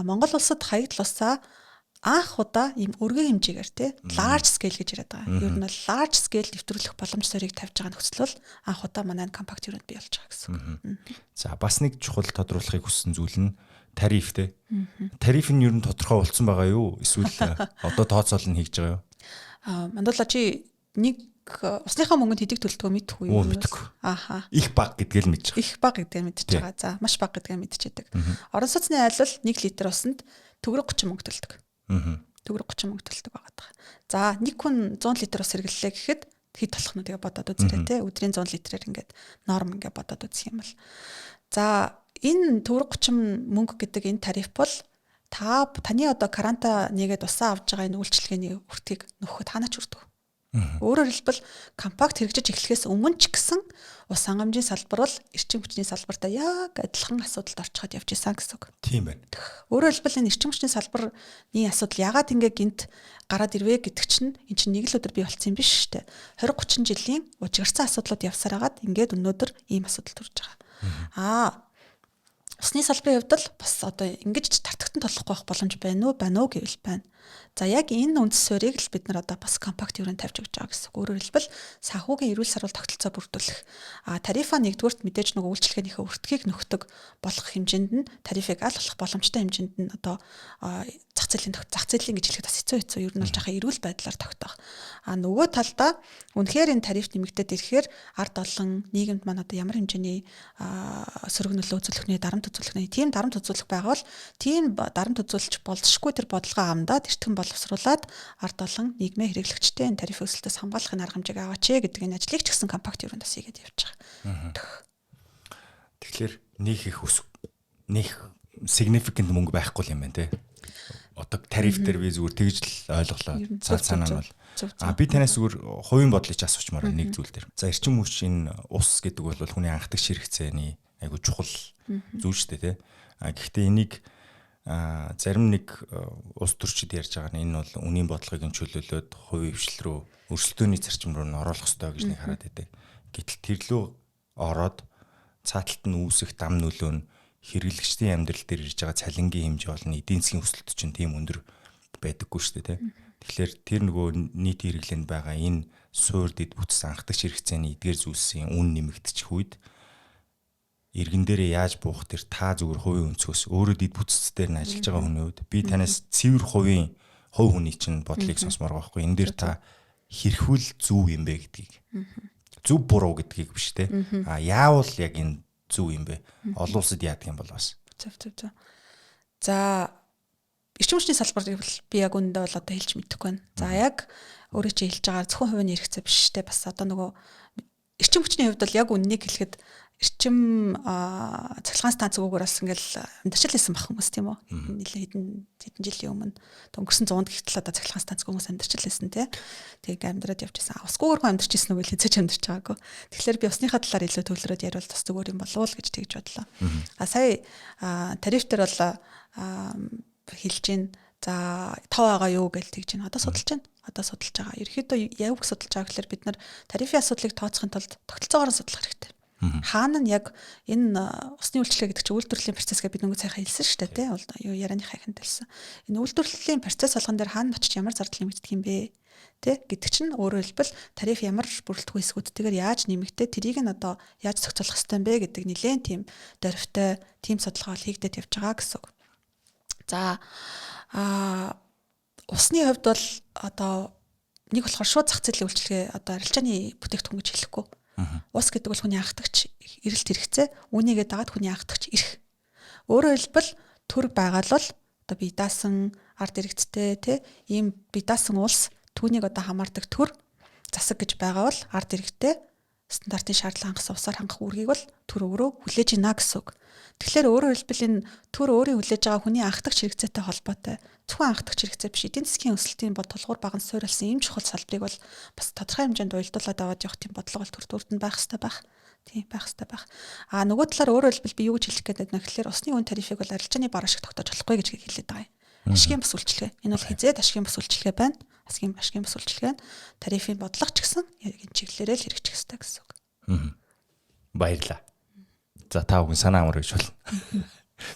Монгол улсад хаягдл усаа анх удаа ийм өргөн хэмжээгээр тий large scale гэж яриад байгаа. Ер нь бол large scale нэвтрүүлэх боломж сорийг тавьж байгаа нөхцөл бол анх удаа манай компакт юунд бий болж байгаа гэсэн. За бас нэг чухал тодруулахыг хүссэн зүйл нь тариф тий. Тариф нь ер нь тодорхой болсон байгаа юу? Эсвэл одоо тооцоол нь хийж байгаа юу? Мандуула чи нэг усныхаа мөнгөнд хэдийг төлдөг мэдхгүй юу? Мэдхгүй. Их баг гэдгээл мэдж байгаа. Их баг гэдгээр мэдж байгаа. За маш баг гэдгээр мэдчихэдэг. Орон сууцны айлбал 1 литр усанд төгрөг 30 мөнгө төлдөг. Төгрөг 30 мөнгө төлдөг байгаа. За нэг хүн 100 литр ус хэрэглэлээ гэхэд хэд болох нь тэгээ бодоод үзээрэй те. Өдрийн 100 литрээр ингээд норм ингээд бодоод үзэх юм бол. За энэ төгрөг 30 мөнгө гэдэг энэ тариф бол таны одоо каранта нэгээд усаа авж байгаа энэ үйлчилгээний хүртгийг нөхөд ханаач хүрдэг. Өөрөөр хэлбэл компакт хэрэгжиж эхлэхээс өмнө ч гэсэн ус хангамжийн салбар бол эрчим хүчний салбартаа яг адилхан асуудалд орчиход явж исэн гэсэн үг. Тийм байна. Өөрөөр хэлбэл энэ эрчим хүчний салбарны асуудал ягаад ингээ гинт гараад ирвэ гэдэг чинь эн чинь нэг л өдөр бий болсон юм биш үү? 20-30 жилийн ужигарсан асуудлууд явсаар хагаад ингээд өнөөдөр ийм асуудал төрж байгаа. Усны салбарын хувьд л бас одоо ингэж тартагтан толохгүй байх боломж байна уу гэвэл байна. За яг энэ үндс суурийг л бид нар одоо бас компакт хүрээнд тавьж өгч байгаа гэсэн. Өөрөөр хэлбэл санхүүгийн эрүүл сарвал тогтолцоо бүрдүүлэх. Тарифа нэгдүгürt мэдээж нөгөө үйлчлэгийнхээ өртгийг нөхдөг болох хэмжээнд нь тарифыг аль болох боломжтой хэмжээнд нь одоо зах зээлийн гэж хэлэхэд бас хэцүү. Ер нь бол жаахан эрүүл байдлаар тогтоох. Нөгөө талдаа үнэхээр энэ тариф нэмэгдээд ирэхээр ард олон нийгэмд маань одоо ямар хэмжээний сөрөг нөлөө үзүүлэх дарамт үзүүлэх тийм дарамт үзүүлэх байвал тийм дарамт үзүүлж болзошгүй тэр бодлогоо амдаад эртхэн боловсруулад ард олон нийгмээ хэрэглэгчтэй энэ тариф өсөлтөөс хамгаалахын арга хэмжээг аваач гэдэг энэ ажлыг ч гэсэн компакт хүрээнд бас хийгээд явж байгаа. Тэгэхээр нэг significant мөнгө байхгүй юм байна те. Одоо тариф дээр би зүгээр тэгж л ойлголоо. Цаанаа нь бол би танаас зүгээр хувийн бодлыг ч асуучмаар нэг зүйл дээр. За эрчим хүч энэ ус гэдэг бол хүний анхдагч хэрэгцээний айгу чухал зүйл шүү дээ те. Гэхдээ энийг зарим нэг ус төрчид ярьж байгаа нь энэ бол үнийн бодлогыг нь чөлөөлөөд хувийн хвшил рүү өрсөлдөөний зарчим руу н оруулах ёстой гэж нэг хараад байдаг. Гэтэл тэр лөө ороод цааталт нь үүсэх дам нөлөө нь хэрэглэгчдийн амьдрал дээр ирж байгаа цалингийн хэмжээ болон эдийн засгийн өсөлт чинь тийм өндөр байдаггүй шүү дээ. Тэгэхээр тэр нөгөө нийт хэрэглээнд байгаа энэ суур дэд бүтц анхдагч хэрэгцээний эдгээр зүйлсийн үн нэмэгдчих үед иргэн дээрээ яаж буух тэр та зүгээр хувийн өнцгөөс өөрөө дэд бүтц дээр нь ажиллаж байгаа хүний хувьд би танаас цэвэр хувийн хувь хүний чинь бодлыг сонсмоор байгаа байхгүй. Энэ дээр та хэрхүүл зөв юм бэ гэдгийг. Зөв буруу гэдгийг биш те. Яавал яг энэ зөв юм бэ? Олон улсад яадаг юм бол бас. Зөв. За эрчим хүчний салбарыг би яг үндэ бол одоо хэлж мэдэхгүй байна. За яг өөрөө чи хэлж байгаа зөвхөн хувийн хэрэгцээ биш те. Бас одоо нөгөө эрчим хүчний хувьд бол яг үннийг хэлэхэд эрчим цахилгаан станцгүйгээр бас ингээл амьдарчил байсан бах хүмүүс тийм үү? Нилээ хэдэн жилийн өмнө өнгөрсөн 100-д гэтэл одоо цахилгаан станцгүй хүмүүс амьдарчил байсан тий. Тэгээд амьдраад явж байсан. Усгүйгээр хүн амьдарч ирсэн үгүй хэзээ ч амьдарч байгаагүй. Тэгэхээр би усныхаа талаар илүү төвлөрөөд яриул бас зүгээр юм болов уу гэж тэгж бодлоо. Сая тариф дээр бол хэлж гин за тав байгаа юу гэж тэгж байна. Одоо судалж байна. Одоо судалж байгаа. Ерөнхийдөө яг судалж байгаа гэхээр бид нар тарифын асуудлыг тооцохын тулд тогтолцоогоор судлах хэрэгтэй. Хаана нь яг энэ усны үйлчлэг гэдэг чинь үйлдвэрлэлийн процесс гэж бид нөгөө сайхан хэлсэн шүү дээ тий. Юу ярианыхаа ихэнд хэлсэн. Энэ үйлдвэрлэлийн процесс болгон дээр хаана очиж ямар зардал нэмэгдэх юм бэ? Тэ гэдэг чинь өөрөөр хэлбэл тариф ямар бүрэлдэхүүн хэсгүүдтэйгээр яаж нэмэгдээ тэрийг нь одоо яаж зохицуулах хэрэгтэй юм бэ гэдэг нэлээд тийм дөрвтэй тийм судалгаа хийгдээд явж байгаа гэсэн үг. За усны хувьд бол одоо нэг болохоор шууд зах зээлийн үйлчлэгээ одоо арилжааны бүтээгдэхүүн гэж хэлэхгүй. Ус гэдэг бол хүний анхдагч эрэлт хэрэгцээ, үүнийгээ дагаад хүний анхдагч эрх. Өөрөөр хэлбэл төр байгалвал одоо бие даасан ард иргэдтэй тий ийм бие даасан улс түүнийг одоо хамаардаг төр засаг гэж байгаа бол ард иргэдтэй стандартын шаардлага хангасан усаар хангах үүргийг бол төр өөрөө хүлээж гинэ гэсэн үг. Тэгэхээр өөрөөр хэлбэл энэ төр өөрийн хүлээж байгаа хүний анхдагч хэрэгцээтэй холбоотой зөвхөн анхдагч хэрэгцээ биш эдийн засгийн өсөлтийн бод тулгуур баган суурилсан ийм чухал салбарыг бол бас тодорхой хэмжээнд уялдуулаад аваад явах тийм бодлого бол төр дүрдэнд байх хэрэгтэй байх. Тийм байх хэрэгтэй байх. Нөгөө талаар өөрөөр хэлбэл би юу гэж хэлэх гээд байна гэхээр усны үн тарифыг бол арилжааны бараа шиг тогтоож болохгүй гэж хэлээд байгаа юм. Ашигын бас үйлчилгээ. Энэ бол хизээд ашигын бас үйлчилгээ байна. Ашигын бас үйлчилгээ нь тарифын бодлого ч гэсэн яг энэ чиглэлээрээ л хэрэгжих хэрэгтэй гэсэн үг. Баярлаа. За та бүхэн санаа амар гэж болно.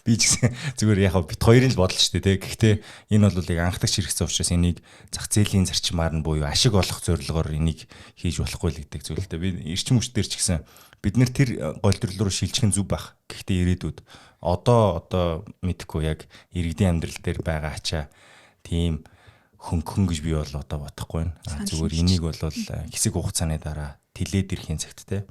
Би ч гэсэн зүгээр яг бит хоёрын л бодол шүү дээ. Гэхдээ энэ бол яг анхдагч хэрэгцээ учраас энийг зах зээлийн зарчмаар нь буюу ашиг олох зорилгоор энийг хийж болохгүй л гэдэг зүйлтэй. Би эрчим хүч дээр ч гэсэн бид нэр тэр голдрол руу шилжих нь зүг байх. Гэхдээ ирээдүйд одоо мэдхгүй яг иргэдийн амьдрал дээр байгаа ачаа тийм хөнгөн гэж би бол одоо бодохгүй байна. Зүгээр энийг бол хэсэг хугацааны дараа тэлээд ирэхин цагт те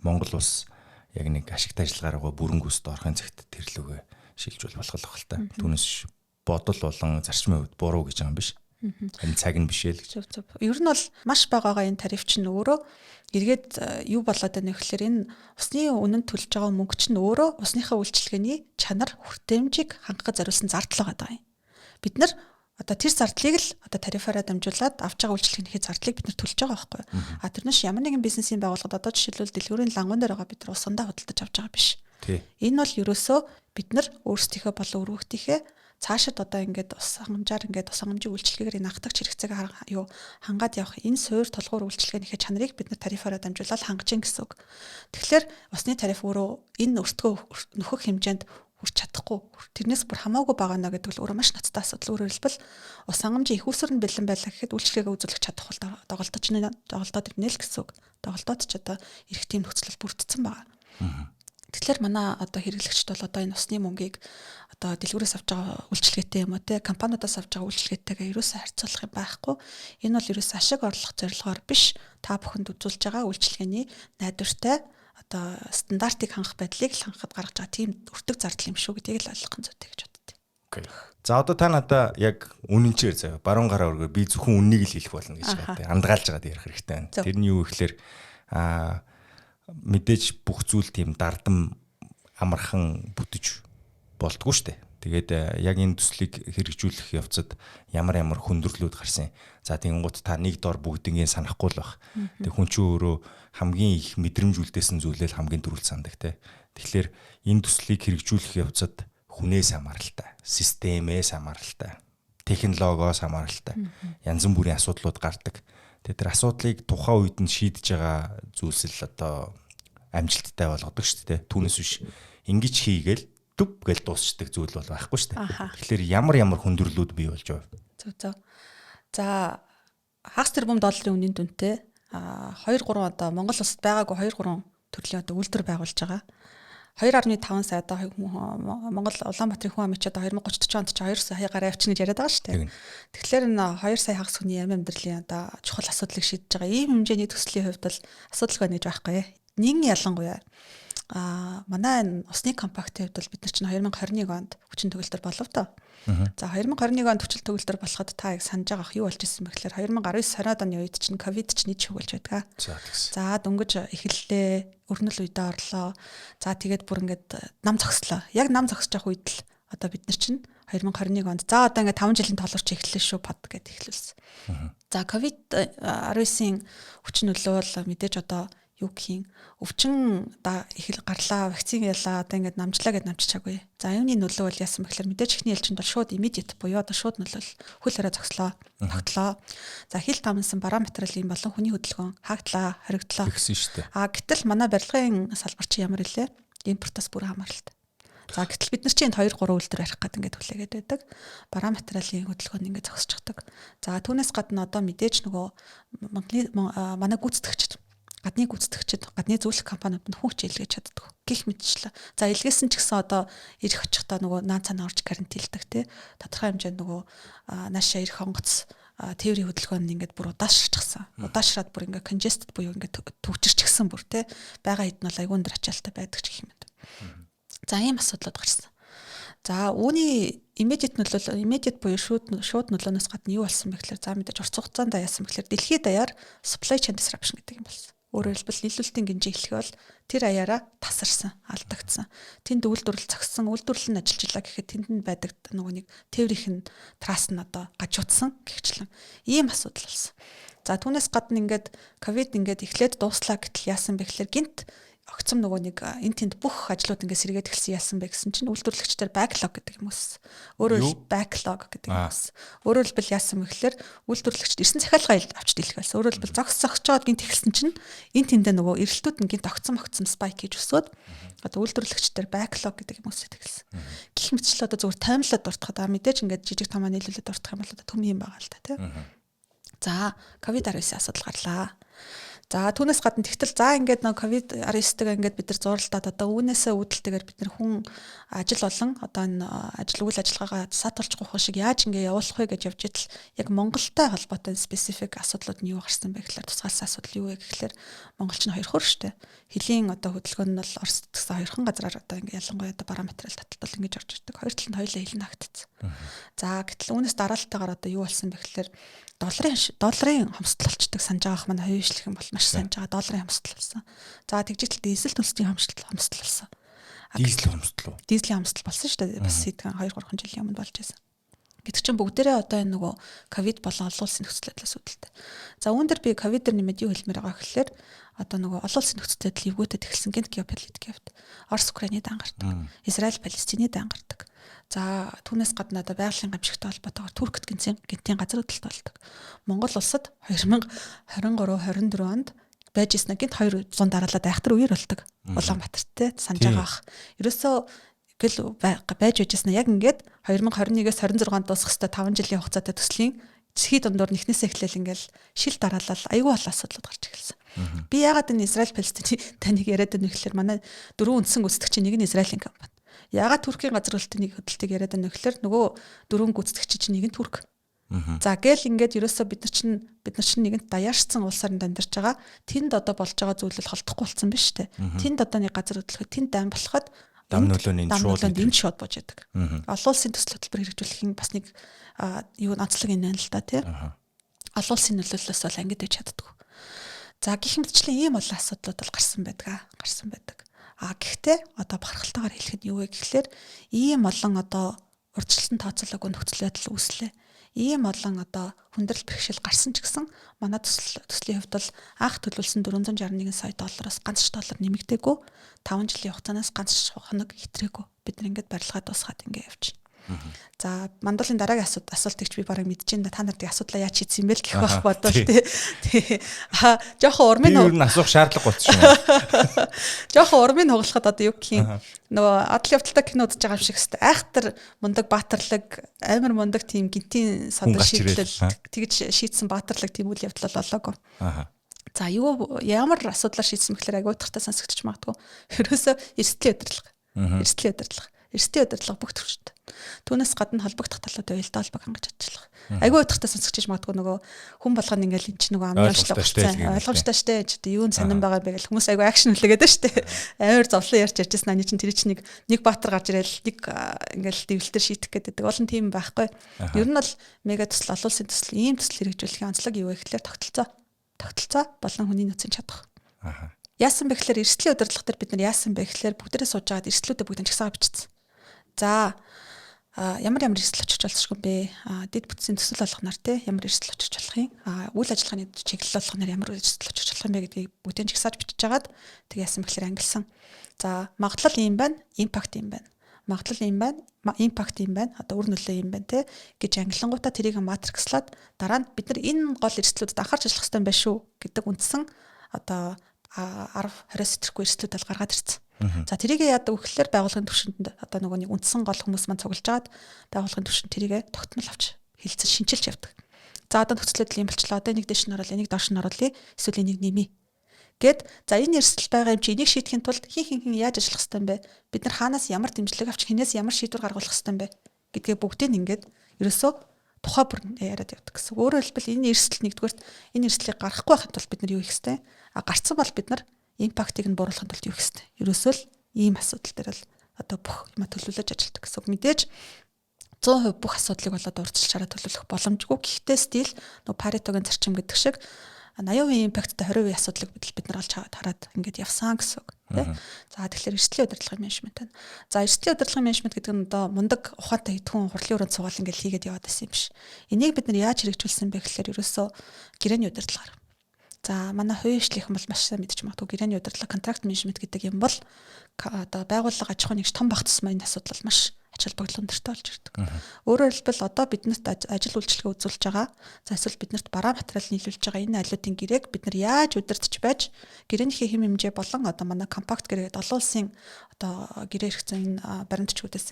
Монгол улс яг нэг ашигтай ажиллагаараа бүрэн гүйцэд орохын цагт тэрлүүгээ шилжүүл болох л байна. Түүнээс бодол болон зарчмын хувьд буруу гэж байгаа юм биш. Энэ цаг нь биш ээ л гэж. Зөв. Ер нь бол маш багаага энэ тариф чинь өөрөө эргээд юу болоод байна вэ гэхээр энэ усны үнэнд төлж байгаа мөнгө чинь өөрөө усныхаа үйлчилгээний чанар хүртээмжийг хангахад зориулсан зардал байгаа юм. Бид нар одоо тэр зардлыг л одоо тарифаараа дамжуулаад авч байгаа үйлчлэгнийхээ зардлыг бид нар төлж байгаа байхгүй юу? Тэрнээс ямар нэгэн бизнесийн байгууллагад одоо жишээлбэл дэлгүүрийн лангуун дээр байгаа бид нар усандаа худалдаж авч байгаа биш. Энэ бол ерөөсөө бид нар өөрсдийнхөө болон өргөхтийнхээ цаашид одоо ингээд ус хангамжаар ингээд ус хангамжийн үйлчлэгээр энэ анхдагч хэрэгцээг хангаад явах энэ суур толгуур үйлчлэгээнийхээ чанарыг бид нар тарифаараа дамжуулаад хангаж гин гэсэн үг. Тэгэхээр усны тариф өөрөө энэ өртгөө нөхөх хэмжээнд хүрч чадахгүй. Тэрнээс бүр хамаагүй байгаа наа гэдэг л өөрөө маш ноцтой асуудал. Өөрөөр хэлбэл ус хангамжийн их усрын бэлэн байлаа гэхэд үйлчлэгээ үзүүлэх чадах бол доголдоод ирнэ л гэсэн үг. Доголдоод ч одоо эрх тийм нөхцөл бүрдсэн байгаа. Тэгэхээр манай одоо хэрэглэгчд бол одоо энэ усны мөнгийг одоо дэлгүүрээс авч байгаа үйлчлэгээтэй юм уу те компаниудаас авч байгаа үйлчлэгээтэйгээ ерөөсөө харьцуулах юм байхгүй. Энэ бол ерөөсөө ашиг орлох зорилгоор биш та бүхэнд үзүүлж байгаа үйлчлэгээний найдвартай одоо стандартыг хангах байдлыг л хангахад гаргаж байгаа тийм өртөг зардал юм шүү гэдгийг л ойлгох зүйтэй гэж боддیں۔ Окей. За одоо та надаа яг үнэнчээр заяа баруун гараа өргөө би зөвхөн үннийг л хэлэх болно гэж байна. Андгаалж байгаа ярих хэрэгтэй байна. Тэр нь юу гэхээр мэдээж бүх зүйл тийм дардам амархан бүтэж болдгоо штэ. Тэгээд яг энэ төслийг хэрэгжүүлэх явцад ямар хүндрэлүүд гарсан. За тэгэнгუთ та нэг дор бүгднийг санахгүй л байх. Тэг хүн чинь өөрөө хамгийн их мэдрэмж үлдээсэн зүйлээ хамгийн түрүүл сандаг те. Тэгэхээр энэ төслийг хэрэгжүүлэх явцад хүнээс хамааралтай, системээс хамааралтай, технологиос хамааралтай янз бүрийн асуудлууд гардаг. Тэгээд тэр асуудлыг тухайн үед нь шийдэж байгаа зүйлс л одоо амжилттай болгодог шүү дээ. Түүнээс биш ингэж хийгээл дүп гэж дуусчдаг зүйл бол байхгүй шүү дээ. Тэгэхээр ямар хүндрэлүүд бий болж байна. Зөв. За хагас тэрбум долларын үнийн дүнтэй 2-3 одоо Монгол улсад байгаагүй 2-3 төрлийн одоо үйлдвэр байгуулж байгаа. 2.5 сая одоо Монгол Улаанбаатарын хүн амч одоо 2030 онд ч 2 сая гараа авчна гэж яриад байгаа шүү дээ. Тэгэхээр энэ 2 сая хагас хүний амьдралын одоо чухал асуудлыг шийдэж байгаа ийм хэмжээний төслийн хувьд бол асуудалгүй нэж байхгүй. Нэгэн ялангуяа манай энэ усны компактын хувьд бол бид нар чинь 2021 онд хүчин төгөлдөр болов доо. За 2021 онд хүчин төгөлдөр болоход та яг санаж байгаах юу болж ирсэн бэ гэхээр 2019 оны үед чинь ковид ч нийт шүглж байдаг. За дөнгөж эхэллээ, өрнөл үедээ орлоо. За тэгээд бүр ингээд нам зогслоо. Яг нам зогсож явах үед л одоо бид нар чинь 2021 онд за одоо ингээд 5 жилийн толгорч эхэллээ шүү под гэд эхлүүлсэн. За ковид 19-ийн хүчин нөлөө бол мэдээж одоо юу гэх юм өвчин гарлаа, вакцин ялаа, одоо ингээд намжлаа гэд намжчихаагүй. За юуны нөлөө бол яасан бэхлээр мэдээж ихний ээлжинд бол шууд immediate буюу одоо шууд нөлөөл хөл хараа зогслоо, тогтлоо. За хил тамансан бараа материалын болон хүний хөдөлгөөн хаагдлаа, хоригдлоо. Тэгсэн шүү дээ. Гэтэл манай барилгын салбар чи ямар илээ? Импортоос бүр хамааралтай. За гэтэл бид нар чинь 2-3 үйлдвэр барих гэдэг ингээд хүлээгээд байдаг. Бараа материалын хөдөлгөөн ингээд зогсчихдаг. За түүнээс гадна одоо мэдээж нөгөө манай гүйцэтгэгчд гадны гүйцэтгэгчид, гадны зөвлөх компаниуд нь хүч илгээж чаддаг. Гэх мэтчлээ. За илгээсэн ч гэсэн одоо ирэх очихдаа нөгөө наад цаанаа орж карантинлдаг тий. Тодорхой хэмжээнд нөгөө наашаа ирэх онгоц тээврийн хөдөлгөөн нь ингээд бүр удаашрчихсан. Удаашраад бүр ингээд congested буюу ингээд төвчөрчихсэн бүр тий. Бага хэд нь бол айгүй өндөр ачаалттай байдаг ч гэх юм. За ийм асуудлууд гарсан. За үүний immediate буюу шууд нөлөөнөөс гадна юу болсон бэ гэхээр за мэдээж урт хугацаанд яасан бэ гэхээр дэлхийд даяар supply chain disruption гэдэг юм болсон. Өөрөөр хэлбэл нийлүүлэлтийн гинжиг эхлэх бол тэр аяараа тасарсан, алдагдсан. Тэнд үйлдвэрлэл зогссон, үйлдвэрлэл нь ажиллажлаа гэхэд тэнд нь байдаг нөгөө нэг тээврийн траст нь одоо гажуудсан гихчлэн ийм асуудал болсон. За түүнээс гадна ингээд ковид ингээд эхлээд дууслаа гэтэл яасан бэ гэхээр гинт огцом нөгөө нэг энэ тэнд бүх ажлууд ингээд сэргээд эхэлсэн яасан бэ гэсэн чинь үйлдвэрлэгчдэр backlog гэдэг юм уус. Өөрөөр backlog гэдэг юм уус. Өөрөөр хэлбэл яасан бэ гэхээр үйлдвэрлэгчд ирсэн захиалгаа авч дэлгэсэн. Өөрөөр хэлбэл зогсоод гинт эхэлсэн чинь энэ тэндээ нөгөө эрэлтүүд нь гинт огцом spike хийж өсөөд одоо үйлдвэрлэгчдэр backlog гэдэг юм уус хэлсэн. Гэх мэтчлээ одоо зөвхөн таймлаад дуртахад мэдээж ингээд жижиг томоо нийлүүлээд дуртах юм бол одоо төм юм байгаа л та тийм. За ковид-19 асуудал гарлаа. За түүнээс гадна тэгтэл за ингээд нэг ковид-19-тэйгээ ингээд бид нар зурлаад одоо үүнээсээ үүдэлтэйгээр бид нар хүн ажил болон одоо энэ үйл ажиллагаагаа саатуулж гохох шиг яаж ингээд явуулах вэ гэж явж идэл яг Монголтой холбоотой специфик асуудлууд нь юу гарсан бэ гэхээр тусгаалсан асуудал юу вэ гэхээр Монгол ч 2 хөр штэ. Хөлийн одоо хөдөлгөөн нь бол Оросд гэсэн 2хан газраар одоо ингээд ялангуяа одоо бараа материал таталтал ингэж орж ирдэг. Хоёр талд хоёулаа хилэн хагдсан. За гэтэл үүнээс дараалтайгаар одоо юу болсон бэ гэхээр долларын хомсдол болчдөг санаж байгаах манай хувьшлэх юм бол маш санаж байгаа долларын хомсдол болсон. За тэгжэл дизель төлсдийн хомсдол болсон. Дизелийн хомсдол болсон шүү дээ. Бас хэдхэн 2-3 жилийн өмнө болж байсан. Гэтэл чинь бүгдээрээ одоо энэ нөгөө ковид болон олон улсын нөхцөл байдлаас үүдэлтэй. За үүн дээр би ковидэр нэмээд юу хэлмээр байгаа гэхээр одоо нөгөө олон улсын нөхцөл байдал эвгүүтэд эхэлсэн гэнт геополитик явд. Орос Украины дангардаг. Израиль Палестины дангардаг. За түүнээс гадна одоо байгалийн гамшигтай холбоотойгоор Туркт гинтийн газар хөдлөлт болдог. Монгол улсад 2023-24 онд байж ирсэн гинт 200 дараалаад айхтар үеэр болдог. Улаанбаатарт те санаж байгаах. Ерөөсөө гэл байж байжсэн яг ингээд 2021-с 26-нд дуусах хэвээр 5 жилийн хугацаатай төслийн эцсийн дундуур нэгнээс эхлээл ингээл шил дараалал айгүй бол асуудлууд гарч ирсэн. Би яагаад энэ Израиль Палестины таныг яриад байна вэ гэхээр манай дөрвөн үндсэн гүйцэтгэгч нэг нь Израилийн компани. Яагаад Туркийн газар хөдлөлтийн хөдөлтийг яриад байна вэ гэхээр нөгөө дөрвөн гүйцэтгэгч чинь нэг нь Турк. За гээл ингээд ерөөсөө бид нар чинь нэгэнт даяаршсан улсаар амьдарч байгаа. Тэнд одоо болж байгаа зүйлэл холдохгүй болсон биз дээ. Тэнд одоо нэг газар хөдлөхөд тэнд дайм болоход дам нөлөөний шууд бож яадаг. Олон улсын төсөл хөтөлбөр хэрэгжүүлэхийн бас нэг юу онцлог энэ л да тий. Олон улсын нөлөөллөөс бол ангид байж чаддгүй. За гэх мэтчлэн ийм олон асуудлууд бол гарсан байдаг. Гэхдээ одоо бахархалтайгаар хэлэхэд юу вэ гэхлээр ийм олон одоо урьдчилан тооцоолоогүй нөхцөл байдал үүслээ. Ийм олон одоо хүндрэл бэрхшээл гарсан ч гэсэн манай төслийн хувьд бол анх төлөвлөсөн 461 сая доллароос ганц ч доллар нэмэгдээгүй 5 жилийн хугацаанаас ганц ч хоног хэтрээгүй бид нар ингээд барилгаа дуусгаад ингээд явчихна. За мандуулын дараагийн асуултыг би бараг мэдчихээн та нарын асуудлаа яаж шийдсэн юм бэ гэх байх бодвол тий. Жохон урмын юу н асуух шаардлага болсон юм. Жохон урмын хугалахад одоо юу гэх юм нөгөө адал явдалтай кино үзэж байгаа юм шиг хэвээр айхтар мундаг баатарлаг амар мундаг тийм гинтийн садар шийдлэл тэгж шийдсэн баатарлаг тийм үйл явдал болоогүй. За ямар асуудлаар шийдсэн бэхлээр агай утгатай сонсогдож магадгүй. Ерөөсөө эрсдлийн удирдлага бүх төвчтэй. Түүнээс гадна холбогдох талуудтай уялдаа холбог хангаж ажиллах. Айгүй утгатай сонсогдож магадгүй нөгөө хүн болгоно ингээл эн чинь нөгөө амжаачлах ойлгомжтой штэ ч юу сонирн байгаа бэ гэл хүмүүс айгүй акшн үлээгээд штэ. Амар зовлон ярьж ярьжсэн ани чинь тэр чинь нэг баатар гарч ирэл нэг ингээл дэвлэлтэр шийдэх гэдэг. Олон тийм байхгүй. Ер нь бол мега төсөл олон улсын төсөл ийм төсөл хэрэгжүүлэхийн онцлог юу вэ гэхлээр тогтолцоо болон хүний нөөцийн чадах. Яасан бэ гэхлээр эрсдлийн удирдлага дээр бид нар яасан бэ гэхлээр бүгдээрээ сууж байгаад эрсдлүүдээ бүгд жагсаага бичсэн. За ямар эрсдэл очиж болчихгүй бэ? Дэд бүтцийн төсөл болгоноор те ямар эрсдэл очиж болох юм? Үйл ажиллагааны чиглэл болгоноор ямар эрсдэл очиж болох юм бэ гэдгийг бүгдээ жагсааж бичиж жагаад тэг яасан бэхлээр ангилсан. За магадлал ийм байна, импакт ийм байна. Магадлал ийм байна, импакт ийм байна. Одоо үр нөлөө ийм байна те гэж ангилангуудаа тэрийг матрикслаад дараа нь бид нар энэ гол эрсдлүүдэд анхаарч ажиллах хэрэгтэй байх шүү гэдэг үндсэн одоо 10-20 сэтрхгүй эрсдлүүд бол гаргаад ирсэн. За тэрийг яадаг вэ гэхээр байгууллагын түвшинд одоо нөгөө нэг үндсэн гол хүмүүс маань цуглаж аваад байгууллагын түвшинд тэрийг тогтмол авч хилцэж шинчилж явдаг. За одоо нөхцөлөд юм болчлаа. Одоо энийг дэш нь оруулъя, энийг доош нь оруулъя, эсвэл энийг нэмье. Гэт за энэ эрсдэл байгаа юм чи энийг шийдэхин тулд хин яаж ажиллах хэрэгтэй юм бэ? Бид нар хаанаас ямар дэмжлэг авч хинээс ямар шийдвэр гаргуулах хэрэгтэй юм бэ гэдгээ бүгдийг ингээд ерөөсөө тухай бүр яриад явдаг гэсэн. Өөрөөр хэлбэл энэ эрсдэл нэгдүгээрт энэ эрсдлийг гаргахгүй байхын тулд бид нар юу хийх хэрэгтэй? Гарцсан бол бид нар импактыг нь бууруулахын тулд юу хийх хэрэгтэй? Ерөөсөө л ийм асуудал дээр л одоо бүх юм төлөвлөж ажилладаг гэсэн. Мэдээж 100% бүх асуудлыг болоод урьдчилж төлөвлөх боломжгүй. Гэхдээ стил нөгөө Паретогийн зарчим гэдэг шиг 80% импакттай 20% асуудлыг бид нар олж хараад ингээд явсан гэсэн үг. За тэгэхээр эрсдлийн удирдлагын менежмент байна. За эрсдлийн удирдлагын менежмент гэдэг нь одоо мундаг ухаантай хэдхэн хурлын өрөөнд суугаал ингээд хийгээд яваад байсан юм биш. Энийг бид нар яаж хэрэгжүүлсэн бэ гэхээр ерөөсөө гэрээний удирдлагаар. За манай хувийн хвшлийнхэн бол маш сайн мэдчих магадгүй гэрээний удирдлага контракт менежмент гэдэг юм бол одоо байгууллага аж ахуйн нэгж том баг тусмаа энэ асуудал маш ач холбогдол өндөртэй болж ирдэг. Өөрөөр хэлбэл одоо биднэрт ажил үйлчилгээ үзүүлж байгаа. За эсвэл биднэрт бараа материал нийлүүлж байгаа энэ айлуудын гэрээг бид нар яаж удирдах байж гэрээнийхээ хэм хэмжээ болон одоо манай компакт гэрээгээд олон улсын одоо гэрээ хэрэгцээ баримтчгүүдээс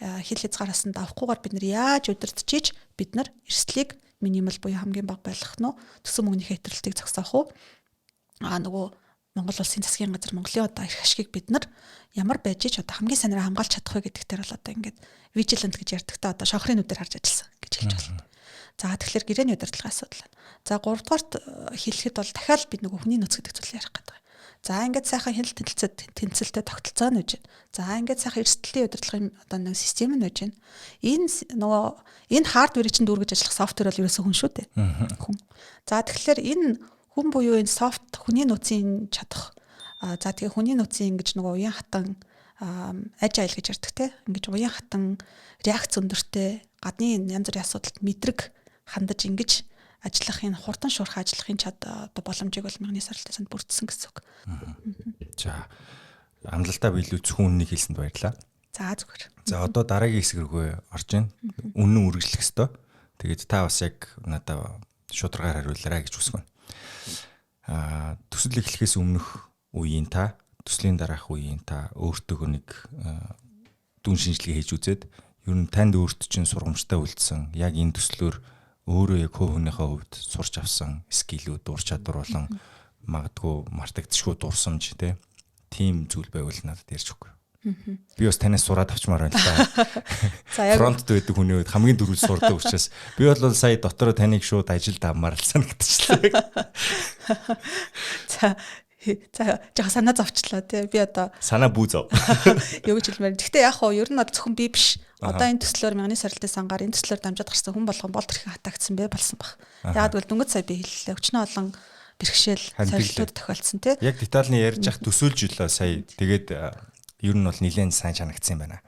хил хязгаараас нь давахгүйгээр бид нар яаж удирдах чиж бид нар эрсдлийг минимал буюу хамгийн бага байлгах нь төсөв мөнгөний хэтрэлтийг зогсоох уу? Нөгөө Монгол улсын засгийн газар Монголын одоо эрх ашгийг бид нар ямар байж ч одоо хамгийн санаараа хамгаалж чадах вэ гэдэг дээр бол одоо ингээд vigilant гэж ярьдаг та одоо шавхрын нүдээр харж ажилласан гэж хэлж байна. За тэгэхээр гэрээний удирдлагын асуудал байна. За 3 дугаарт хэлэхэд бол дахиад бид нөгөө хүний нөөц гэдэг зүйлийг ярих гэдэг. За ингээд сайхан хяналт тэнцэлтэй тогтолцоо нь үж байна. За ингээд сайхан эрсдлийн удирдлагын одоо нэг систем нь үж байна. Энэ хардверийг чинь дүүргэж ажиллах софтвер бол ерөөсөө хүн шүү дээ. Хүн. За тэгэхээр энэ хүн буюу энэ софт хүний нөөцийн чадах. За тэгээ хүний нөөцийн ингэж нөгөө уян хатан agile гэж ярьдаг те. Ингэж уян хатан реакц өндөртэй гадны янз бүрийн асуудалд мэдрэг хандаж ингэж ажиллах энэ хурдан шуурхай ажиллахын боломжийг бол мягны саралтаас нь бүрдсэн гэсэн үг. За амлалтаа биелүүлсэн хүннийг хэлсэнд баярлалаа. За зүгээр. За одоо дараагийн хэсэг рүү орж ийн. Үнэн үргэлжлэх ёстой. Тэгээд та бас яг надад шударгаар хариулаарай гэж хүсэж байна. Төсөл эхлэхээс өмнөх үеийн та, төслийн дараах үеийн та өөртөө нэг дүн шинжилгээ хийж үзээд ер нь танд өөрт чинь сургамжтай үлдсэн яг энэ төслөөр өөрөө яг хувийнхээ хувьд сурч авсан скиллүүд, ур чадвар болон магадгүй мартагдчихгүй дурсамж тийм зүйл байвал надад ярьж өгөө. Би бас танаас сураад авчмаар байна л да. За яг фронтд байдаг хүний үед хамгийн дөрвөл сурдаг учраас би бол сая дотор таныг шууд ажилд авмаар л санагдчихлаа. За жоо санаа зовчлаа тий. Би одоо санаа бүү зов. юу гэж хэлмээр. Гэхдээ яг хоо ер нь зөвхөн би биш. Одоо энэ төслөөр мянганы сорилтын сангаар энэ төслөөр дамжаад гарсан хүн болгон болд хэрхэн хатагдсан бэ болсон баг. Яг бол дөнгөж сая би хэллээ. Өчнөө олон бэрхшээл сорилтууд тохиолдсон тий. Яг детальны ярьж ах төсөөлж илаа сая. Тэгээд ер нь бол нэлээд сайн санагдсан юм байна.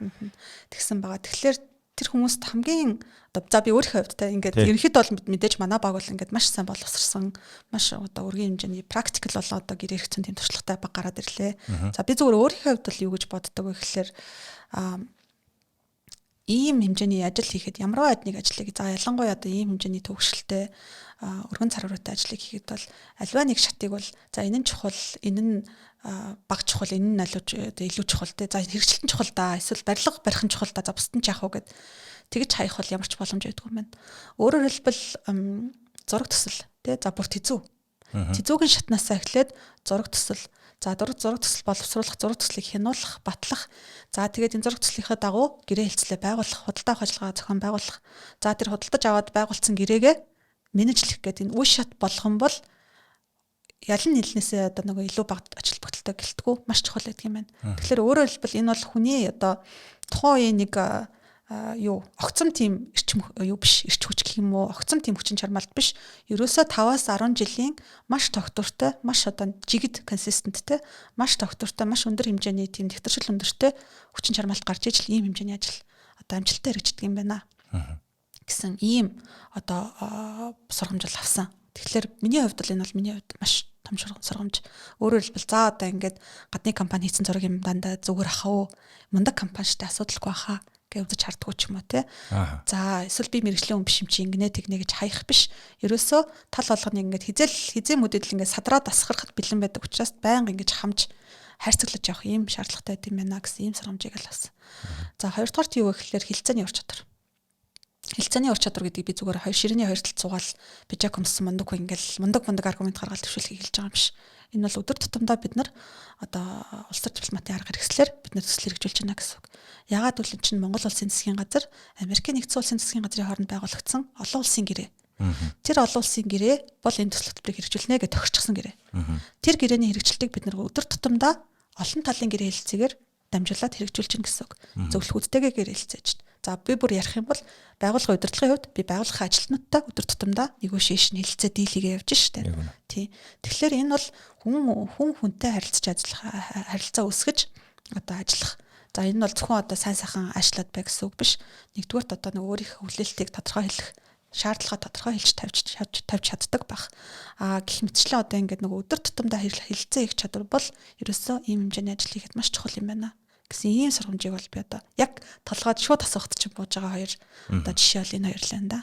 Тэгсэн байгаа. Тэгэхээр тэр хүмүүст хамгийн одоо за би өөрийнхөө хувьд те ингээд ерөнхийдөө бол мэдээж манай баг бол ингээд маш сайн боловсрсан, маш одоо өргөн хэмжээний практикл болоо одоо гэр хэрэгцэн тийм туршлагатай баг гараад ирлээ. За би зөвхөн өөрийнхөө хувьд бол юу гэж боддог вэ гэхээр ийм хэмжээний ажил хийхэд ямар нэг ажлыг за ялангуяа одоо ийм хэмжээний төвшөлтэй өргөн царвартай ажлыг хийхэд бол альва нэг шатыг бол за энэ нь чухал, энэ нь баг чухал, энэ нь илүү чухал те за хэрэгжилтэн чухал да, эсвэл барилга барих нь чухал да, за бусд нь ч яах вэ гэд тэгж хаях бол ямар ч боломж байдгүй юм байна. Өөрөөр хэлбэл зураг төсөл те за бүрт хэзүү. Хэзүүгийн шатнаасаа эхлээд зураг төсөл, за зураг төсөл боловсруулах, зураг төслийг хянуулах, батлах, за тэгээд энэ зураг төслийнхээ дагуу гэрээ хэлцлээ байгуулах, худалдаа авах ажиллагаа зохион байгуулах. За тэр худалдаж аваад байгуулсан гэрээгээ менежлэх гэдэг энэ үе шат болгон бол ялан нийлнээсээ одоо нөгөө илүү бага ажил бүтэлтэй гэлтгүү маш чухал байдаг юм байна. Тэгэхээр өөрөөр хэлбэл энэ бол хүний одоо тухайн үеийн нэг огцом тийм эрчим биш эрч хүч гэх юм уу огцом тийм хүчин чармаалт биш ерөөсөө 5-аас 10 жилийн маш тогтвортой маш одоо жигд консистенттэй маш тогтвортой маш өндөр хэмжээний тийм нэвтэршил өндөртэй хүчин чармаалт гарч ижил ийм хэмжээний ажил одоо амжилттай хэрэгждэг юм байна гэсэн ийм одоо сургамжил авсан. Тэгэхээр миний хувьд бол энэ бол миний хувьд маш том сургамж. Өөрөөр хэлбэл за одоо ингээд гадны компани хийсэн зураг юм дандаа зүгээр ахаа уу мундаг компани штэ асуудалгүй ахаа гэж хардггүй ч юм уу те. За эсвэл би мэрэгжлийн хүн биш юм чи ингэнэ тэгнэ гэж хаях биш. Ерөөсөө тал болгоны ингээд хизээ мүдэдэл ингээд садраад асгарахад бэлэн байдаг учраас байнга ингээд хамж хайрцаглаж явах ийм шаардлагатай байт юм байна гэсэн ийм сургамжийг л авсан. За хоёрдугаарт юу вэ гэхээр хилцээний ур чадвар. Хилцээний ур чадвар гэдэг би зүгээр ширээний хоёр талд суугаал бижак өмссөн мундаг хүн ингээл мундаг аргумент гаргаад төвшөлхийг хэлж байгаа юм биш. Энэ бол өдөр тутамдаа бид нар одоо улс төр дипломатын арга хэрэгслэр бид нар төсөл хэрэгжүүлж байна гэсэн үг. Яагаад гэвэл энэ чинь Монгол улсын засгийн газар, Америкийн нэгдсэн улсын засгийн газрын хооронд байгуулагдсан олон улсын гэрээ. Тэр олон улсын гэрээ бол энэ төсөл хөтөлбөрийг хэрэгжүүлнэ гэж тохирчихсан гэрээ. Тэр гэрээний хэрэгжилтийг бид нар өдөр тутамдаа олон талын гэрээ хэлцээгээр дамжуулаад хэрэгжүүлж гин гэсэн үг. Зөвлөхүүдтэйгээ гэрээ хэлцээж. За би бүр ярих юм бол байгууллагын удирдлагын хувьд би байгууллагын ажилтнуудтай өдөр тутамдаа negotiation хэлэлцээ дийлигээ явж штэ. Тий. Тэгэхээр энэ бол хүнтэй харилцаа үүсгэж одоо ажиллах. За энэ бол зөвхөн одоо сайн сайхан ажиллаад бай гэсэн үг биш. Нэгдүгürt одоо нэг өөрийнхөө хүлээлтийг тодорхой хэлэх шаардлага тодорхой хэлж тавьж чаддаг байх. Гэх мэтчлэн одоо ингээд нэг өдөр тутамдаа хэлэлцээ хийх чадвар бол ерөөсөө ийм хэмжээний ажил хийхэд маш чухал юм байна гэсэн ийм сургамжийг бол би одоо яг толгойд шууд асуухт чинь бууж байгаа хоёр одоо жишээ бол энэ хоёр л энэ да.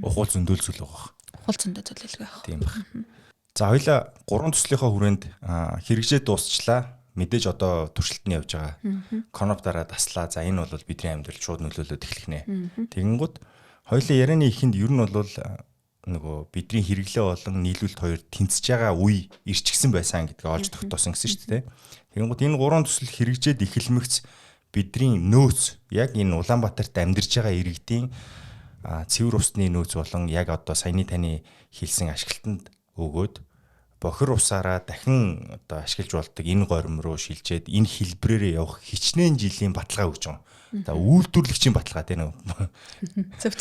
Ухуул зөндөл зүйл байгаа. Ухуул зөндөл зүйл байх. Тийм баг. За хоёлаа 3 төслийнхөө хүрээнд хэрэгжээ дуусчлаа. Мэдээж одоо туршилтны явж байгаа. Коноп дараа таслаа. За энэ бол бидний амьдралд шууд нөлөөлөд эхлэх нэ. Тэгэнгუთ хоёлаа ярианы ихэнд ер нь бол нөгөө бидний хэрэглээ болон нийлүүлэлт хоёр тэнцэж байгаа үе ирчихсэн байсан гэдгийг олж тогтоосон гэсэн шүү дээ. Тэгэнгუთ энэ 3 төсөл хэрэгжээд эхэлмэгц бидний нөөц яг энэ Улаанбаатарт амьдарч байгаа иргэдийн цэвэр усны нөөц болон яг одоо саяны таны хэлсэн ашиглалтанд өгөөд бохир усаараа дахин одоо ашиглаж болдог энэ горим руу шилжээд энэ хэлбрээрээ явах хичнээн жилийн баталгаа өгч байгаа. За үйлдвэрлэгчийн баталгаа тийм үү? Зөв.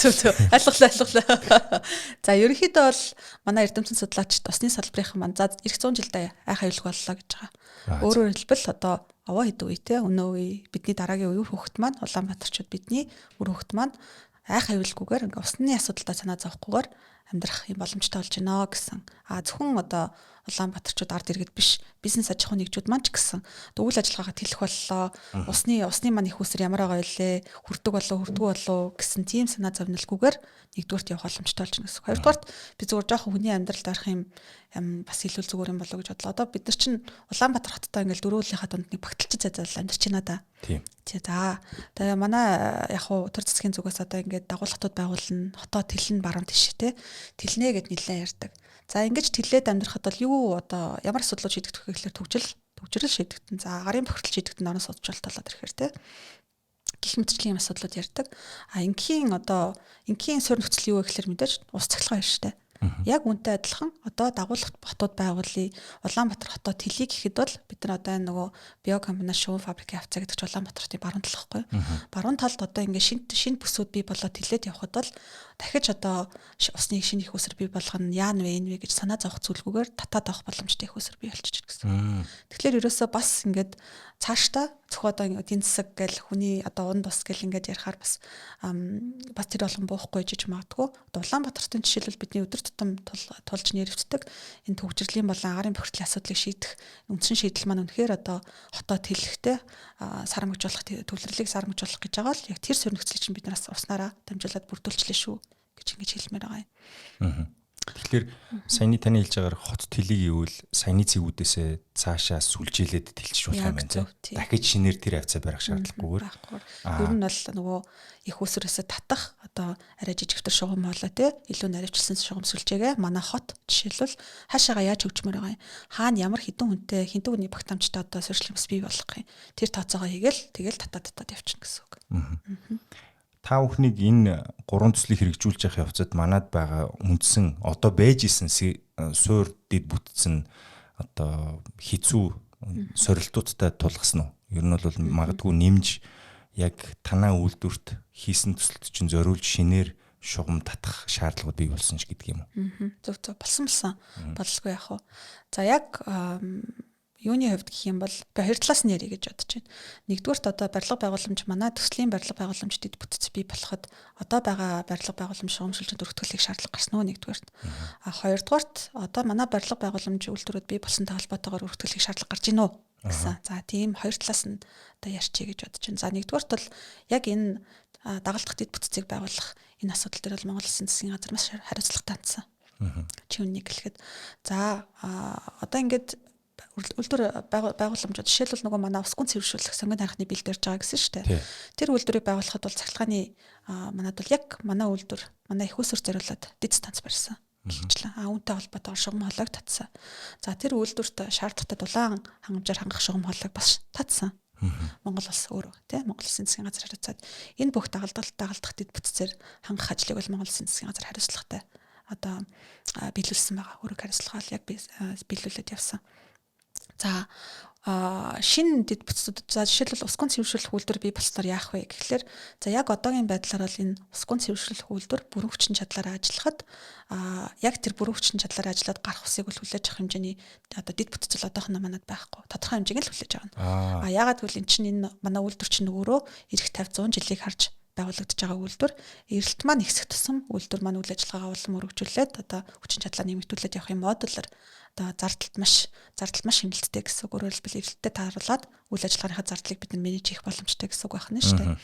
Ойлголоо. За ерөнхийдөө бол манай эрдэмтэн судлаачид усны салбарын маань за эх 100 жилдээ айх аюулгүй боллоо гэж байгаа. Өөрөөр хэлбэл одоо овоо хэдэн үе те өнөө үе бидний дараагийн үе хүүхэд маань Улаанбаатарчууд бидний үр хүүхэд маань айх аюулгүйгээр ингээ усны асуудалтай санаа зовхгүйгээр амьдрах юм боломжтой болж байна гэсэн. Зөвхөн одоо Улаанбаатарчууд ард иргэд биш, бизнес аж ахуйн нэгжүүд маань ч гэсэн үйл ажиллагаагаа тэлэх боллоо. Усны маань их усэр ямар байгаа вэ? Хүрдэг болов гэсэн тийм санаа зовнилгүйгээр нэгдүгээрт явах боломжтой болж байна гэсэн. Хоёрдугаарт би зүгээр жоохон хүний амьдралд арих юм бас илүү зүгээр юм болов гэж бодлоо. Одоо бид нар чинь Улаанбаатар хоттой ингээл дөрвөлийнхаа дунд нэг багталч зайлал амьдарч байна да. Тийм. За. Тэгээ манай яг хуу төр засгийн зүгээс одоо ингээд дагуулгатууд байгуулна, хотоо тэлэн баруун тийш те. Тэлнэ гэд нэлээд ярьдаг. За ингэж тэлээд амьдрахад бол юу одоо ямар асуудлууд шийдэгдэх вэ гэхээр төвчрэл шийдэгдэн. За гарын бохирдол шийдэгдэн орон сууцчлалт болоод ирэхээр те. Гэх мэтчлийн асуудлууд ярьдаг. Ингийн суурь нөхцөл юу вэ гэхээр мэдээж ус цахилгаан байна шүү дээ. Яг үнтэй адилхан одоо дагуулгат хотууд байгуулъя. Улаанбаатар хотоо тэлье гэхэд бол бид нар одоо нөгөө биокомбинат шүүн фабрикийн авцаа гэдэг чинь Улаанбаатарын баруун тал гэхгүй. Баруун талд одоо ингээд шинэ бүсүүд бий болоод тэлээд явхад бол дахиж одоо усны шинэ их усэр бий болгох нь яа нэ энэ вэ гэж санаа зовох зүйлгүйгээр татаад авах боломжтой их усэр бий болчихж байна гэсэн. Тэгэхээр ерөөсөө бас ингээд цаашдаа зөвхөн одоо эдийн засаг гэл хүний одоо унд ус гэл ингээд ярихаар бас тэр болгон буухгүй жиж магадгүй. Одоо Улаанбаатарын жишээлбэл бидний өдөр тутам тулж нэрвддэг энэ төвчрлийн болон агарын бохирдлын асуудлыг шийдэх үндсэн шийдэл маань үнэхээр одоо хотоо тэлэхтэй сарамжуулах төвлөрлийг сарамжуулах гэж байгаа л яг тэр суурь нөхцөлийг чинь бид нараас уснараа дамжуулаад бүрдүүлчлээ шүү гэж ингэж хэлмээр байгаа юм. Тэгэхээр саяны таны хэлж байгаагаар хот тэлийг ивэл саяны зэгүүдээсээ цаашаа сүлжээлээд тэлчих болох юм байна тийм. Дахиж шинээр тэр хавцаа барих шаардлагагүйгээр. Ер нь бол нөгөө их усрээсээ татах одоо арай жижигтэр шугам болоо тий илүү наривчлсан шугам сүлжээгээ манай хот жишээлбэл хаашаага яаж хөгжмөр байгаа юм. Хаана ямар хідэн хүнтэй хинтэг хүний багтаамжтай одоо сөрчлөмс бий болох юм. Тэр тооцоогоо хийгээл тэгэл татаад явчихна гэсэн үг. Та бүхнийг энэ гурван төслийг хэрэгжүүлж явах явцад манад байгаа үндсэн одоо байж исэн суур дэд бүтцэн одоо хэцүү сорилтуудтай тулгасан уу? Ер нь бол магадгүй нэмж яг танаа үйлдвэрт хийсэн төсөлт чинь зориулж шинээр шугам татах шаардлагууд бий болсон ч гэдэг юм уу? Зөв болсон болсгүй яах вэ? За яг юуны хувьд гэх юм бол би хоёр талаас нь ярих гэж бодож байна. Нэгдүгээрт одоо барилга байгууламж манай төслийн барилга байгууламж дэд бүтц бий болоход одоо байгаа барилга байгууламж шугамшилжинд өргөтгөлийг шаардлага гарсан уу нэгдүгээрт. Хоёрдугаарт одоо манай барилга байгууламж үйлдвэрүүд бий болсонтой холбоотойгоор өргөтгөлийг шаардлага гарч ийн үү гэсэн. За тийм хоёр талаас нь одоо ярьчих гэж бодож байна. За нэгдүгээрт бол яг энэ дагалдах дэд бүтцийг байгуулах энэ асуудал дээр бол Монгол Улсын засгийн газар маш хариуцлагатай хандсан. Чи үнийг хэлэхэд за одоо ингээд үйлдвэр байгууламжууд жишээлбэл нөгөө манай усгүн цэвэршүүлэх сонгон тарихны бэлдэрж байгаа гэсэн шүү дээ. Тэр үйлдвэрийг байгуулахад бол цахилгааны манад бол яг манай үйлдвэр манай их усөр зориулаад дэд станц барьсан. Гихчлэн үүнтэй холбоотойгоор шугам хоолойг татсан. За тэр үйлдвэрт шаардлагатай дулаан хангамжаар хангах шугам хоолойг бас татсан. Монгол улс өөрөө тийм Монгол Улсын засгийн газар хариуцаад энэ бүх дагалдах дэд бүтцээр хангах ажлыг бол Монгол Улсын засгийн газар хариуцлагатай одоо биелүүлсэн байгаа. Өөрөг хариуцлага яг биелүүлээд явсан. За шинэ дэд бүтцүүд за жишээлбэл усгүн цэвэршүүлэх үйлдвэр бий болсноор яах вэ гэхлээр за яг одоогийн байдлаар бол энэ усгүн цэвэршүүлэх үйлдвэр бүрэн хүчин чадлаараа ажиллахад яг тэр бүрэн хүчин чадлаараа ажиллаад гарах усыг бол хүлээж авах хэмжээний одоо дэд бүтцэл одоохоно манад байхгүй тодорхой хэмжээг л хүлээж авна. Яагаад гэвэл эн чинь энэ манай үйлдвэр чинь өөрөө ирэх 50 100 жилийг харж байгуулагдаж байгаа үйлдвэр эрэлт маань ихсэх тусам үйлдвэр маань үйл ажиллагаагаа улам өргөжүүлээд одоо хүчин чадлаа нэмэгдүүлээд явах юм модулаар одоо зардалт маш хэмнэлттэй гэсэн үг. Өөрөөр хэлбэл эрэлттэй тааруулаад үйл ажиллагааныхаа зардлыг бид менеж хийх боломжтой гэсэн үг байна шүү дээ.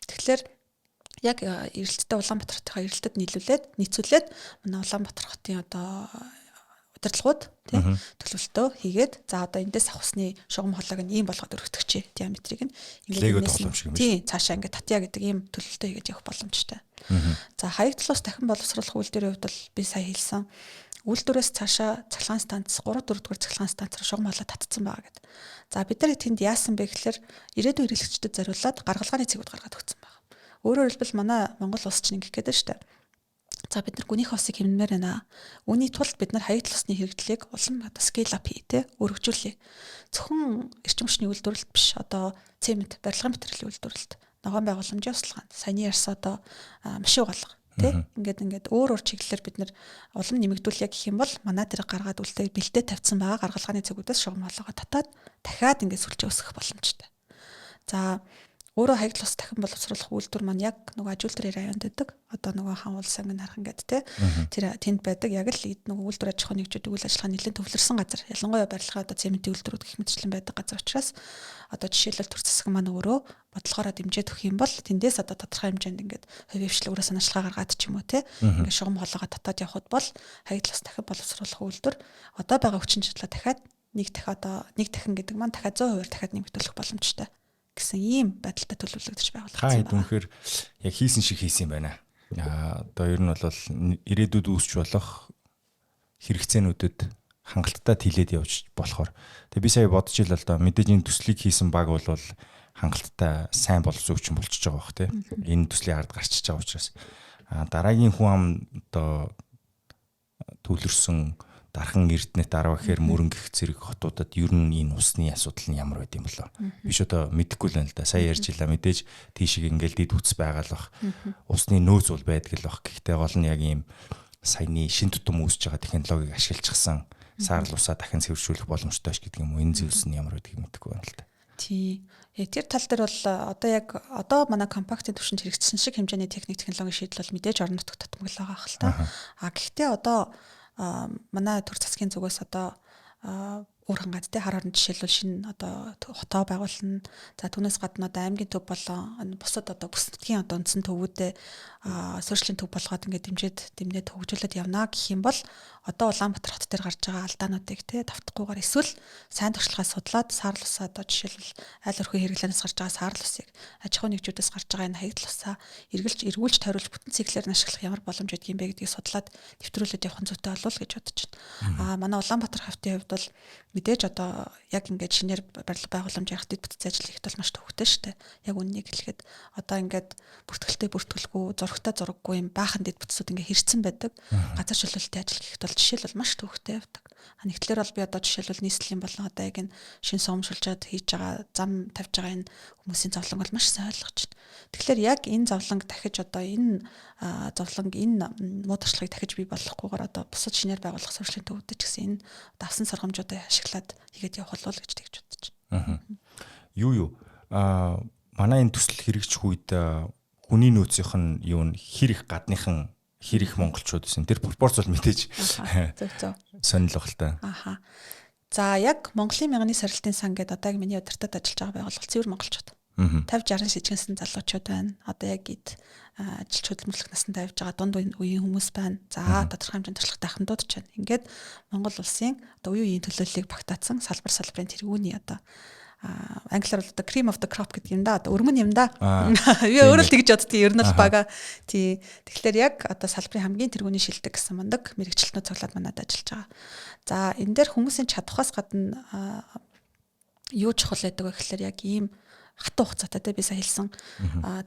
Тэгэхээр яг эрэлттэй Улаанбаатартайгаа эрэлтэд нийцүүлээд манай Улаанбаатар хотын одоо удирдлагууд тийм төлөвлөлтөө хийгээд за одоо эндээс авах усны шугам хоолойг нь ийм болгоод өргөтгөчээ диаметрийг нь ингээд цаашаа ингээд татъя гэдэг ийм төлөвлөлтөө хийгээд явах боломжтой. За хаяг талаас дахин боловсруулах үйлдвэрийн хувьд бол би сая хэлсэн үйлдвэрээс цаашаа цахилгаан станц 3 4 дугаар цахилгаан станцаар шугам хоолой татцсан байгаа гэдэг. За бид нар тэнд яасан бэ гэхээр ирээдүйн хэрэглэгчдэд зориулаад гаргалгааны цэгүүд гаргаад өгсөн байгаа. Өөрөөр хэлбэл манай Монгол улс чинь ингэх гэдэг шүү дээ. За бид нар гүнийх усыг хэмнэмээр байна. Үүний тулд бид нар хаяг талсны хэрэгтлийг улам одоо scale up хийе, өргөжүүлье. Зөвхөн эрчим хүчний үйлдвэрлэлд биш, одоо цемент, барилгын материалын үйлдвэрлэлд, ногоон байгууламжийн услаханд, саяны ярьсан одоо машин угаалга, тий? Ингээд өөр чиглэлээр бид нар улам нэмэгдүүлье гэх юм бол манай дээр гаргаад үлдээ бэлдээ тавьсан байгаа гаргалгааны цэгүүдээс шугам хоолойгоо татаад дахиад ингээд сүлжээ өсгөх боломжтой. За өөрөө хаягдл ус дахин боловсруулах үйлдвэр маань яг нөгөө ажилтны районд байдаг. Одоо нөгөө хаан улс ангин харах ингээд те. Тэр тэнд байдаг яг л нөгөө үйлдвэр аж ахуйн нэгжүүд үйл ажиллагаа нэлээд төвлөрсөн газар. Ялангуяа барилгын одоо цементийн үйлдвэрүүд гэх мэтчлэн байдаг газар учраас одоо жишээлбэл төр засаг маань өөрөө бодлогоороо дэмжиж өгөх юм бол тэндээс одоо тодорхой хэмжээнд ингээд хувьевшил өөрөө санаачлага гаргаад ч юм уу те. Ингээд шугам хоолойгоо татаад явхад бол хаягдл ус дахин боловсруулах үйлдвэр одоо байгаа хүчин чармайлаа дахиад нэг дахин гэдэг маань дахиад 100% дахиад нэмэгдүүлэх боломжтой гэсэн ийм байдалтай төлөвлөгдөж байгуулагдсан байна. Хаа үнэхээр яг хийсэн шиг хийсэн юм байна. Одоо ер нь бол ирээдүйд үүсч болох хэрэгцээнүүдэд хангалттай тэлээд явж болохоор. Тэгээ би сая бодож ил л да мэдээж энэ төслийг хийсэн баг бол хангалттай сайн боловсруулагч болчихж байгаа бох тийм. Энэ төслийн ард гарчиж байгаа учраас дараагийн хүн ам одоо төлөрсөн дархан эрдэнэт 10 гэхээр мөрөнгө их зэрэг хотуудад ер нь энэ усны асуудал нь ямар байд юм болоо. Биш одоо мэдэхгүй л байна л да. Сая ярьжила мэдээж тийшээ ингээл дид үтс байгаа л бах. Усны нөөц бол байдаг л бах. Гэхдээ гол нь яг ийм саяны шин тутам үүсэж байгаа технологиг ашиглажсан саарл усаа дахин цэвэршүүлэх боломжтой ш гэдэг юм уу. Энэ зүйлс нь ямар байдгийг мэдэхгүй байна л да. Тий. Тэр тал дээр бол одоо манай компактын түвшинд хэрэгжсэн шиг хэмжээний техник технологийн шийдэл бол мэдээж орон нутгад татмаг л байгаа хэл та. Гэхдээ одоо манай төр засгийн зүгээс одоо өөр хангаад те хараар нь жишээлбэл шинэ одоо хотоо байгуулна. За түүнээс гадна одоо аймгийн төв болон бусад одоо бүс нутгийн одоо үндсэн төвүүдэд суурьшлийн төв болгоод ингээд дэмнээд хөгжүүлээд явна гэх юм бол одоо Улаанбаатар хот дээр гарч байгаа алдаануудыг те давтахгүйгээр эсвэл сайн туршлагаа судлаад саарл усаа одоо жишээлбэл айл өрхөө хэрэглэнээс гарч байгаа саарл усыг аж ахуйн нэгжүүдээс гарч байгаа энэ хаягдл усаа эргүүлж тойруулж бүтэн циклээр нь ашиглах ямар боломж байдгийг юм бэ гэдгийг судлаад нэвтрүүлээд явах нь зүйтэй болов гэж бодож байна. Манай Улаанбаатар хавтын хувьд бол мэдээж одоо яг ингээд шинээр барилга байгууламж ярих дэд бүтцийн ажил хийхэд бол маш төвөгтэй шүү дээ. Яг үннийг хэлэхэд одоо ингээд бүртгэлтэй бүртгэлгүй, зурагтай зураггүй юм баахан дэд бүтцүүд ингээд хэрцэн байдаг. Газар чөлөөлтийн ажил хийхэд бол жишээлбэл маш төвөгтэй явдаг. Нэгтлэр бол би одоо жишээлбэл нийслэлийн болон одоо яг энэ шин сомшилжаад хийж байгаа зам тавьж байгаа энэ хүмүүсийн зовлон бол маш сайн ойлгож байна. Тэгэхээр яг энэ зовлонг дахиж одоо энэ зовлонг энэ муу туршлагыг дахиж бий болгохгүйгээр одоо бусад шинээр байгуулах суурьшлийн төвүүдэд ч гэсэн энэ давсан сургамжуудыг ашиглаад хийгээд явах болов гэж тэгж бодож байна. Юу манай энэ төсөл хэрэгжих үед хүний нөөцийнх нь юу н хэр их гадныхан хэр их монголчууд гэсэн. Тэр пропорц бол мэдээж сонирхол багтай. За яг Монголын мянганы сорилтын сан гэдэг одоо яг миний удирдад ажиллаж байгаа байгууллага цэвэр монголчууд. 50-60 шижгэнсэн залуучууд байна. Одоо яг гид ажилч хөдөлмөрлөх насанд тавьж байгаа дунд үеийн хүмүүс байна. За тодорхой хэмжээнд туршлагатай ахмадууд ч байна. Ингээд Монгол улсын одоо үеийн төлөөллийг багтаацсан салбарын тэргүүний одоо англиар бол одоо cream of the crop гэдэг юм да. Одоо өрмөн юм да. Би өөрөө л тэгж боддгийг ер нь л бага. Тий. Тэгэхээр яг одоо салбарын хамгийн тэргүүний шилдэг гэсэн мундаг мэрэгчлэнүүд цуглаад манад ажиллаж байгаа. За энэ дээр хүмүүсийн чадхаас гадна юу чухал байдаг вэ гэхээр яг ийм хатуу хугацаатай те би сая хэлсэн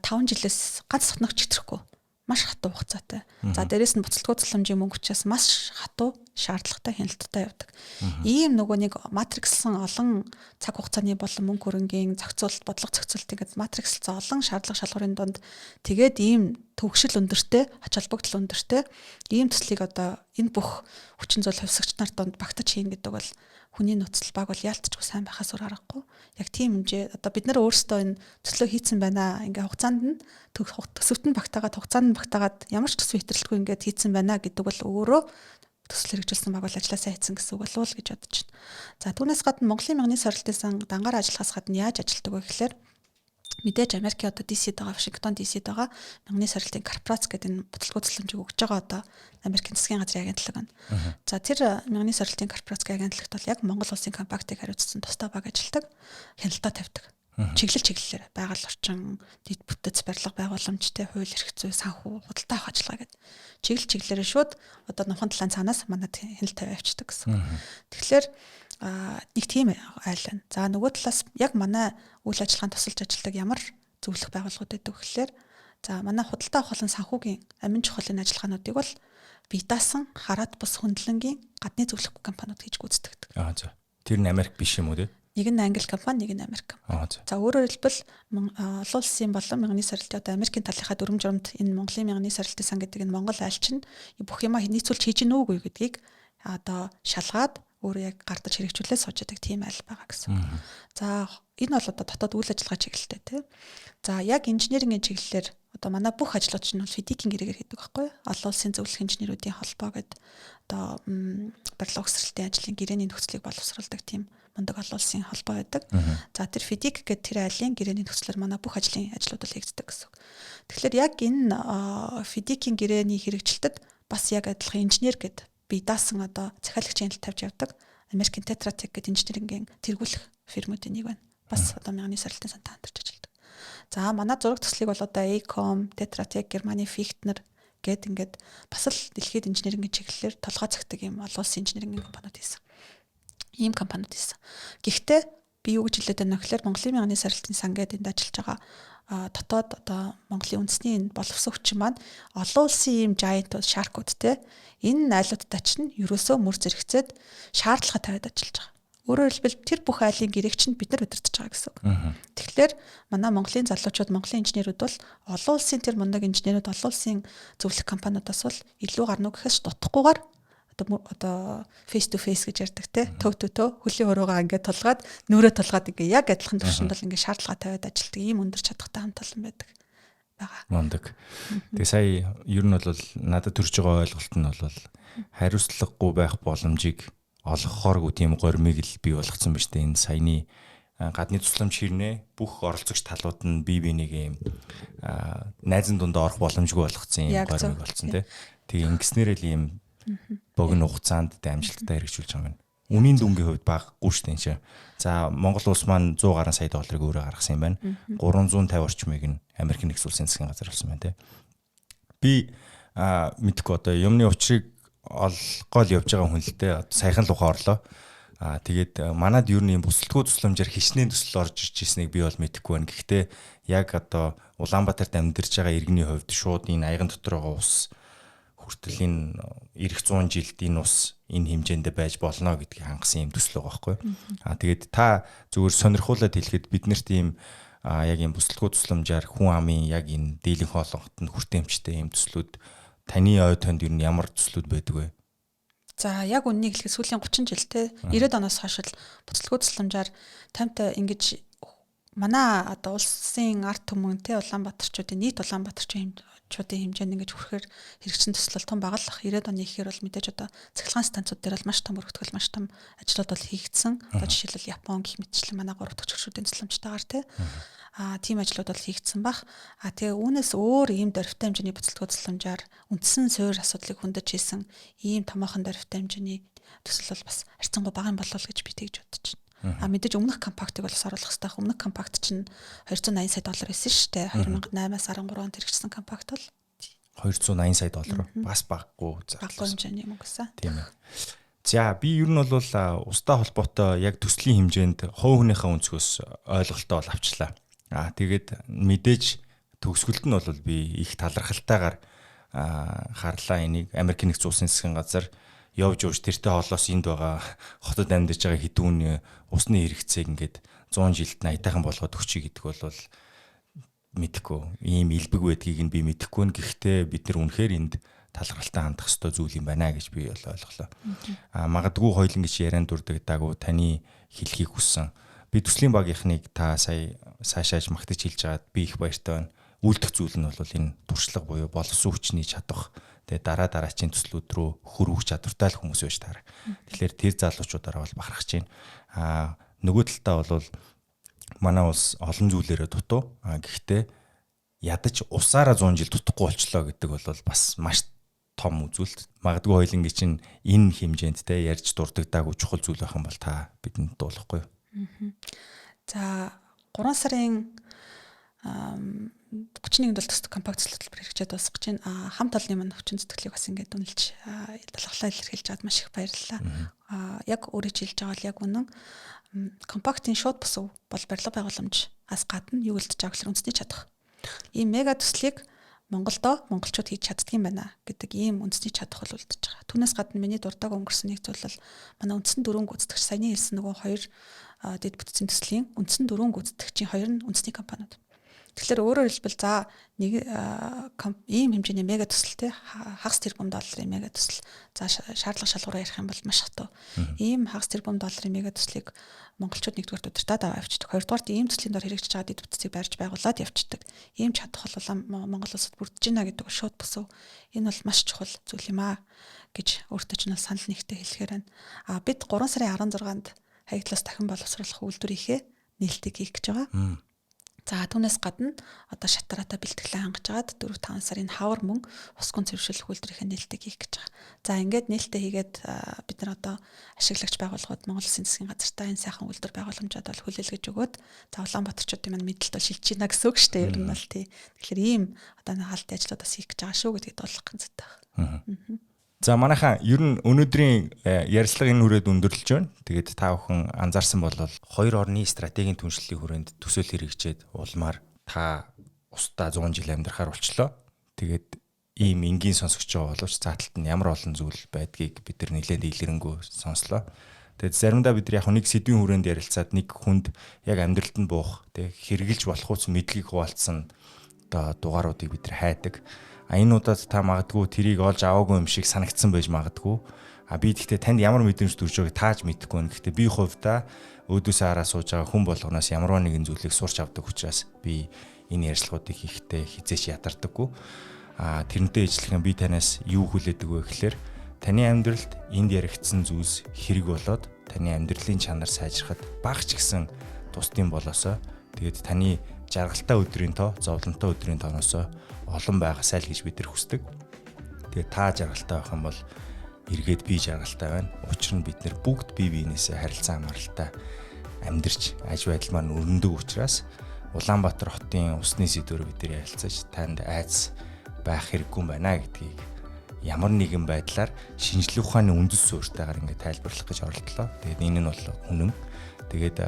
5 жилээс ганц сотногч хэвтрэхгүй маш хатуу хугацаатай. За дээрэс нь буцалтгүй цуламжийн мөнгө учраас маш хатуу шаардлагатай хяналттай явдаг. Ийм нөгөө нэг матрикслсан олон цаг хугацааны болон мөнгө хөрөнгийн зохицуулалт, бодлого зохицуулалт ингээд матрикслсан олон шаардлага шалгуурын донд тэгээд ийм төвөгшил өндөртэй, ач холбогдол өндөртэй ийм төслийг одоо энэ бүх хүчин зүйл хувьсагч нар донд багтаж хийн гэдэг бол хүний нууцлал баг бол яалтчгүй сайн байхаас өөр аргагүй. Яг тийм хэмжээ одоо бид нар өөрсдөө энэ төслөө хийцэн байна. Ингээ хугацаанд нь төсөвт нь багтаагаад хугацаанд нь багтаагаад ямар ч төсөв хэтрэлтгүй ингээд хийцэн байна гэдэг бол өөрөө төсөл хэрэгжүүлсэн баг бол ажилласаа хийцэн гэсэн үг болов уу гэж бодож байна. За түүнээс гадна Монголын мянганы сорилтын сан дангаар ажиллахаас гадна яаж ажилтдаг вэ гэхээр мэдээж Америкийн одоо DC-д байгаа, Вашингтон DC-д байгаа мянганы сорилтын корпорац гэдэг энэ бодлого цуцламжийг өгж байгаа одоо Америкийн засгийн газрын агентлаг байна. За тэр мянганы сорилтын корпорацгийн агентлагт бол яг Монгол улсын компактыг хариуцсан тусдаа баг ажилтдаг, хяналтаа тавьдаг. Чиглэлээр байгаль орчин, дэд бүтэц барилга байгууламжтай, хууль эрх зүй, санхүү, худалдаа авах ажиллагаа гэдэг чиглэлээр шууд одоо нухын талаан цаанаас манад хяналт тавь авчдаг гэсэн. Тэгэхээр нэг тийм айл байна. За нөгөө талаас яг манай үйл ажиллагаанд тусалж ажилладаг ямар зөвлөх байгууллагууд байдаг гэхээр за манай худалдаа авах болон санхүүгийн амин чухлын ажиллагаануудыг бол бие даасан хараад бус хөндлөнгийн гадны зөвлөх компаниуд хийж гүйцэтгэдэг. За. Тэр нь Америк биш юм уу те? Нэг нь англи компани, нэг нь Америк компани. За өөрөөр хэлбэл олон улсын болон мянганы сорилтын одоо Америкийн талынхаа дүрм журамд энэ Монголын мянганы сорилтын сан гэдэг энэ Монгол айлч нь бүх юмаа нийцүүлж хийж гинүү үгүй гэдгийг одоо шалгаад өөрөө яг гардаж хэрэгжүүлээ сууж байгаа тийм айл байгаа гэсэн. За энэ бол одоо дотоод үйл ажиллагаа чиглэлтэй тий. За яг инженерингийн чиглэлээр одоо манай бүх ажлууд чинь бол фидикийн гэрээгээр хийдэг байхгүй юу? Олон улсын зөвлөх инженеруудын холбоо гэдэг одоо барилга угсралтын ажлын гэрээний нөхцөлийг боловсруулдаг тийм мундаг олон улсын холбоо байдаг. За тэр фидик гэдэг тэр айлын гэрээний нөхцлөөр манай бүх ажлын ажлууд бол хийгддэг гэсэн. Тэгэхээр яг энэ фидикийн гэрээний хэрэгжилтэд бас яг адилхан инженер гэдэг би даасан одоо захиалагчийн хяналт тавьж явдаг. Америкийн Tetra Tech гэдэг инженерингийн тэргүүлэх фирмүүдийн нэг байна. Бас одоо мянганы сорилтын сантаа хамтарч ажилладаг. За манай зураг төслийг бол одоо Acom, Tetra Tech, Германы Fichtner гэд ингээд бас л дэлхийд инженерингийн чиглэлээр толгой цагдаг юм олон улсын инженерингийн компаниуд хийсэн. Ийм компаниуд хийсэн. Гэхдээ би юу гэж хэлээд байна вэ гэхээр Монголын мянганы сорилтын сан гэдэг энд ажиллаж байгаа дотоод одоо Монголын үндэсний энэ боловсон хүчин маань олон улсын ийм giant shark-ууд те энэ айлуудтай чинь ерөөсөө мөр зэрэгцээд шаардлага тавиад ажиллаж байгаа. Өөрөөр хэлбэл тэр бүх айлын гэрээг чинь бид нар удирдах байгаа гэсэн үг. Тэгэхээр манай Монголын залуучууд, Монголын инженерүүд бол олон улсын тэр мундаг инженерүүд, олон улсын зөвлөх компаниудаас бол илүү гарна уу гэхээс дутахгүйгээр одоо face to face гэж ярьдаг те төв хөлийн өрөөгөө ингээд тулгаад нүрээ тулгаад ингээ яг адилхан төвшөнд бол ингээ шаардлага тавиад ажилладаг ийм өндөр чадхтай хамт олон байдаг байгаа. Мундаг. Тэгээ сая ер нь бол надад төрж байгаа ойлголт нь бол хариуцлагагүй байх боломжийг олгохооргүй тийм гормыг л бий болгоцсон ба штэ энэ саяны гадны тусламж хэрнээ бүх оролцогч талууд нь бие биенийг ийм найзан дундаа орох боломжгүй болгоцсон юм гормыг болцсон те. Тэгээ ингэснээр л ийм богино хугацаанд амжилттай хэрэгжүүлж байгаа юм. Үнийн дүнгийн хувьд баггүй шүү дээ энэ чинь. За Монгол улс маань 100 гаруй сая долларыг өөрөө гаргасан юм байна. 350 орчмыг нь Америкийн нэгдсэн улсын засгийн газар болсон байна те. Би мэдгүй одоо юмны учрыг олгоол явж байгаа хүн л дээ. Саяхан л ухаа орлоо. Тэгээд манад юу нэг бусдалгүй тусламжаар хичнээн төсөл орж ирж ирснийг би бол мэдэхгүй байна. Гэхдээ яг одоо Улаанбаатарт амьдарч байгаа иргэний хувьд шууд энэ аяган дотор байгаа ус хүртэл энэ эх 100 жилд энэ ус энэ хэмжээнд байж болно гэдгийг хангасан юм төсөл байгаа байхгүй. Тэгээд та зүгээр сонирхуулаад хэлэхэд биднэрт ийм яг ийм бусдалгүй тусламжаар хүн амын яг энэ дийлэнх хоолонгот нь хүртээмжтэй ийм төслүүд таны ой тонд ер нь ямар төслүүд байдаг вэ? За яг үннийг хэлэхэд сүүлийн 30 жилтэй 90-ад оноос хойш л буцалгүй тусламжаар тамтай ингэж манай одоо улсын ард түмэнтэй Улаанбаатарчуудын нийт Улаанбаатарчуудын хэмжээнд ингэж хүрэхээр хэрэгжсэн төсөл том багалах 90-ад оны ихээр бол мэдээж одоо цахилгаан станцууд дээр бол маш том өргөтгөл маш том ажлууд бол хийгдсэн. Одоо жишээлбэл Япон гэх мэтчлэн манай 3 дахь хөршүүдийн тусламжтайгаар тийм ажлууд бол хийгдсэн баг. Тэгээ үүнээс өөр ийм дөрвтэй хэмжээний буцалгүй тусламжаар үндсэн суурь асуудлыг хөндөж хийсэн ийм томоохон дөрвтэй хэмжээний төсөл бол бас харьцангуй бага юм болов гэж би тэгж бодож байна. Мэдээж өмнөх компактыг бол бас оруулах хэрэгтэй. Өмнөх компакт чинь 280 сая доллар байсан шүү дээ. 2008-аас 13 онд хэрэгжсэн компакт бол 280 сая доллар бас баггүй баггүй хэмжээний мөнгө гэсэн. Тийм ээ. За би ер нь бол устай холбоотой яг төслийн хэмжээнд хувь хүнийхээ өнцгөөс ойлголтоо бол авчлаа. Тэгээд мэдээж төгсгөлд нь бол би их талархалтайгаар харлаа энийг Америкийн нэгдсэн улсын засгийн газар явж тэртэй холоос энд байгаа хотод амьдарч байгаа хэдүүн усны хэрэгцээг ингээд 100 жилд 80-тайхан болгоод өгчий гэдэг бол мэдэхгүй. Ийм илбэг байдгийг нь би мэдэхгүй нь. Гэхдээ бид нар үнэхээр энд талархалтай хандах ёстой зүйл юм байна гэж би бол ойлголоо. Магадгүй хоёулын гэж ярианд дурддаггүй таны хэлхийг хүссэн. Би төслийн багийнхныг та сая цаашааж магтаж хэлж байгаад би их баяртай байна. Үлдэх зүйл нь бол энэ туршлага буюу боловсон хүчний чадвах. Тэгээ дараачийн төслүүд рүү хөрвөх чадвартай л хүмүүс байж таараа. Тэгэхээр тэр залуучуудаараа бол бахархаж байна. Нөгөө талдаа бол манай улс олон зүйлээрээ дутуу. Гэхдээ ядаж усаараа 100 жил дутахгүй болчлоо гэдэг бол бас маш том үзүүлэлт. Магадгүй хоёулынгийн чинь энэ хэмжээнд те ярьж дурддагдаагүй чухал зүйл байх юм бол та бидэнд дуулахгүй юу? За 3 сарын 31-нд бол төсөв компакт хөтөлбөр хэрэгжээд дуусгаж байна. Хамт олонны маань хүчин зүтгэлийг бас ингээд үнэлж талхлаа илэрхийлж аваад маш их баярлалаа. Яг өөрөө хэлж байгаа бол яг үнэн компактын шууд босов бол барилга байгууламжаас гадна юу үлдэж байгаа гэхээр үндэсний чадах. Ийм мега төслийг монголчууд хийж чаддгийм байна гэдэг ийм үндэсний чадах бол үлдэж байгаа. Түүнээс гадна миний дуртай өнгөрсөн нэг зүйл бол манай үндсэн дөрвөн гүйцэтгэгч саяны хэлсэн нөгөө хоёр дэд бүтцийн төслийн үндсэн дөрвөн гүйцэтгэгчийн хоёр нь үндэсний компаниуд. Тэгэхээр өөрөөр хэлбэл за нэг ийм хэмжээний мега төсөл те хагас тэрбум долларын мега төсөл. За шаардлага шалгуураа ярих юм бол маш хатуу. Ийм хагас тэрбум долларын мега төслийг монголчууд нэгдүгээр удирдаад аваа явчихдаг. Хоёрдугаар ийм төслийн дор хэрэгжиж байгаа дэд бүтцийг барьж байгуулад явчихдаг. Ийм чадах бол Монгол улсад бүрдэж байна гэдэг шууд босов. Энэ бол маш чухал зүйл юм аа гэж өөртөө ч нь санал нэгтэй хэлэхээр байна. Бид 3 сарын 16-нд хаягдлаас дахин боловсруулах үйлдвэрийнхээ нээлтийг хийх гэж байгаа. За түүнээс гадна одоо шатаратаа бэлтгэлээ хангаж агаад 4-5 сарын хавар мөн усгын цэвэршүүлэх үйлдвэрийнхээ нээлтийг хийх гэж байгаа. За ингээд нээлтээ хийгээд бид нар одоо ашиглагч байгууллагууд Монгол Улсын засгийн газартаа энэ сайхан үйлдвэр байгууламжууд бол хүлээлгэж өгөөд за Улаанбаатарчуудын маань мэдлэлт бол шилжиж байна гэсэн үг шүү дээ. Ер нь бол тий. Тэгэхээр ийм одоо хаалтын ажлууд бас хийх гэж байгаа шүү гэдгийг дуулгах гэнцэтэй байна. За манайхаа ер нь өнөөдрийн ярилцлага энэ хүрээд өндөрлөж байна. Тэгээд та бүхэн анзаарсан бол хоёр орны стратегийн түншлэлийн хүрээнд төсөөл хэрэгжээд улмаар та устдаа 100 жил амьдрахаар болчлоо. Тэгээд ийм энгийн сонсогч байгаа боловч цааталт нь ямар олон зүйл байдгийг бид нар нэлээд илэрэнгүй сонслоо. Тэгээд заримдаа бид нар яг нэг сэдвийн хүрээнд ярилцаад нэг хүнд яг амьдралд нь буух, тэг хэрглэж болох үс мэдлэгийг хуваалцсан одоо дугааруудыг бид нар хайдаг. Энэ удаад та магадгүй тэрийг олж аваагүй юм шиг санагдсан байж магадгүй. Би гэхдээ танд ямар мэдрэмж төрж байгааг тааж мэдэхгүй. Гэхдээ би хувьдаа өөдөөсөө хараа сууж байгаа хүн болгоноос ямар нэгэн зүйлийг сурч авдаг учраас би энэ ярилцлагуудыг хийхдээ хизээч ядардаггүй. Тэрнтэй ижилхэн би танаас юу хүлээдэг вэ гэхээр таны амьдралд энд яригдсан зүйлс хэрэг болоод таны амьдралын чанар сайжрахад багч гисэн тусдын болоосоо тэгээд таны жаргалтай өдрийн тоо, зовлонтой өдрийн тооноосоо олон байгаасай л гэж бид нар хүсдэг. Тэгээд та жаргалтай байх юм бол эргээд би жаргалтай байна. Учир нь бид нар бүгд бие биенээсээ харилцан хамааралтай амьдарч аж байдал маань өрнөдөг учраас Улаанбаатар хотын усны сэдвээр бид нар ярилцаж танд айц байх хэрэггүй юм байна гэдгийг ямар нэгэн байдлаар шинжлэх ухааны үндэс суурьтайгаар ингээд тайлбарлах гэж оролдлоо. Тэгээд энэ нь бол үнэн. Тэгээд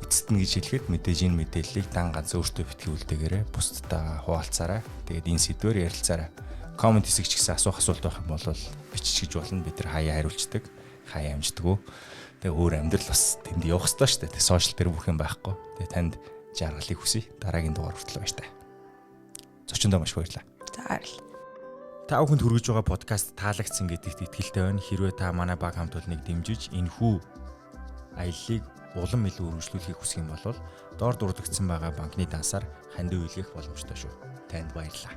эцэст нь гэж хэлэхэд мэдээж энэ мэдээллийг дан ганц өөртөө битгий үлдээгээрэй. Бусдад хуваалцаарай. Тэгээд энэ сэдвээр ярилцаарай. Коммент хэсэг ч гэсэн асуулт байх юм бол бичиж болно. Бид нар хаяа хариулцдаг. Хаяа амждаг. Тэгээ өөр амьдрал бас тэнд явах хэрэгтэй шүү дээ. Сошиал дээр бүх юм байхгүй. Тэгээ танд жаргалыг хүсье. Дараагийн дугаар хүртэл баяр таа. Зочиндоо маш баярлалаа. За баярлалаа. Та бүхэнд хүргэж байгаа подкаст таалагдсан гэдэгт итгэлтэй байна. Хэрвээ та манай баг хамт олныг дэмжиж энэхүү аяллыг улам илүү өргөжлүүлэхийг хүсэх юм бол доор дурдгдсан байгаа банкны дансаар хандив үйлгэх боломжтой шүү. Танд баярлалаа.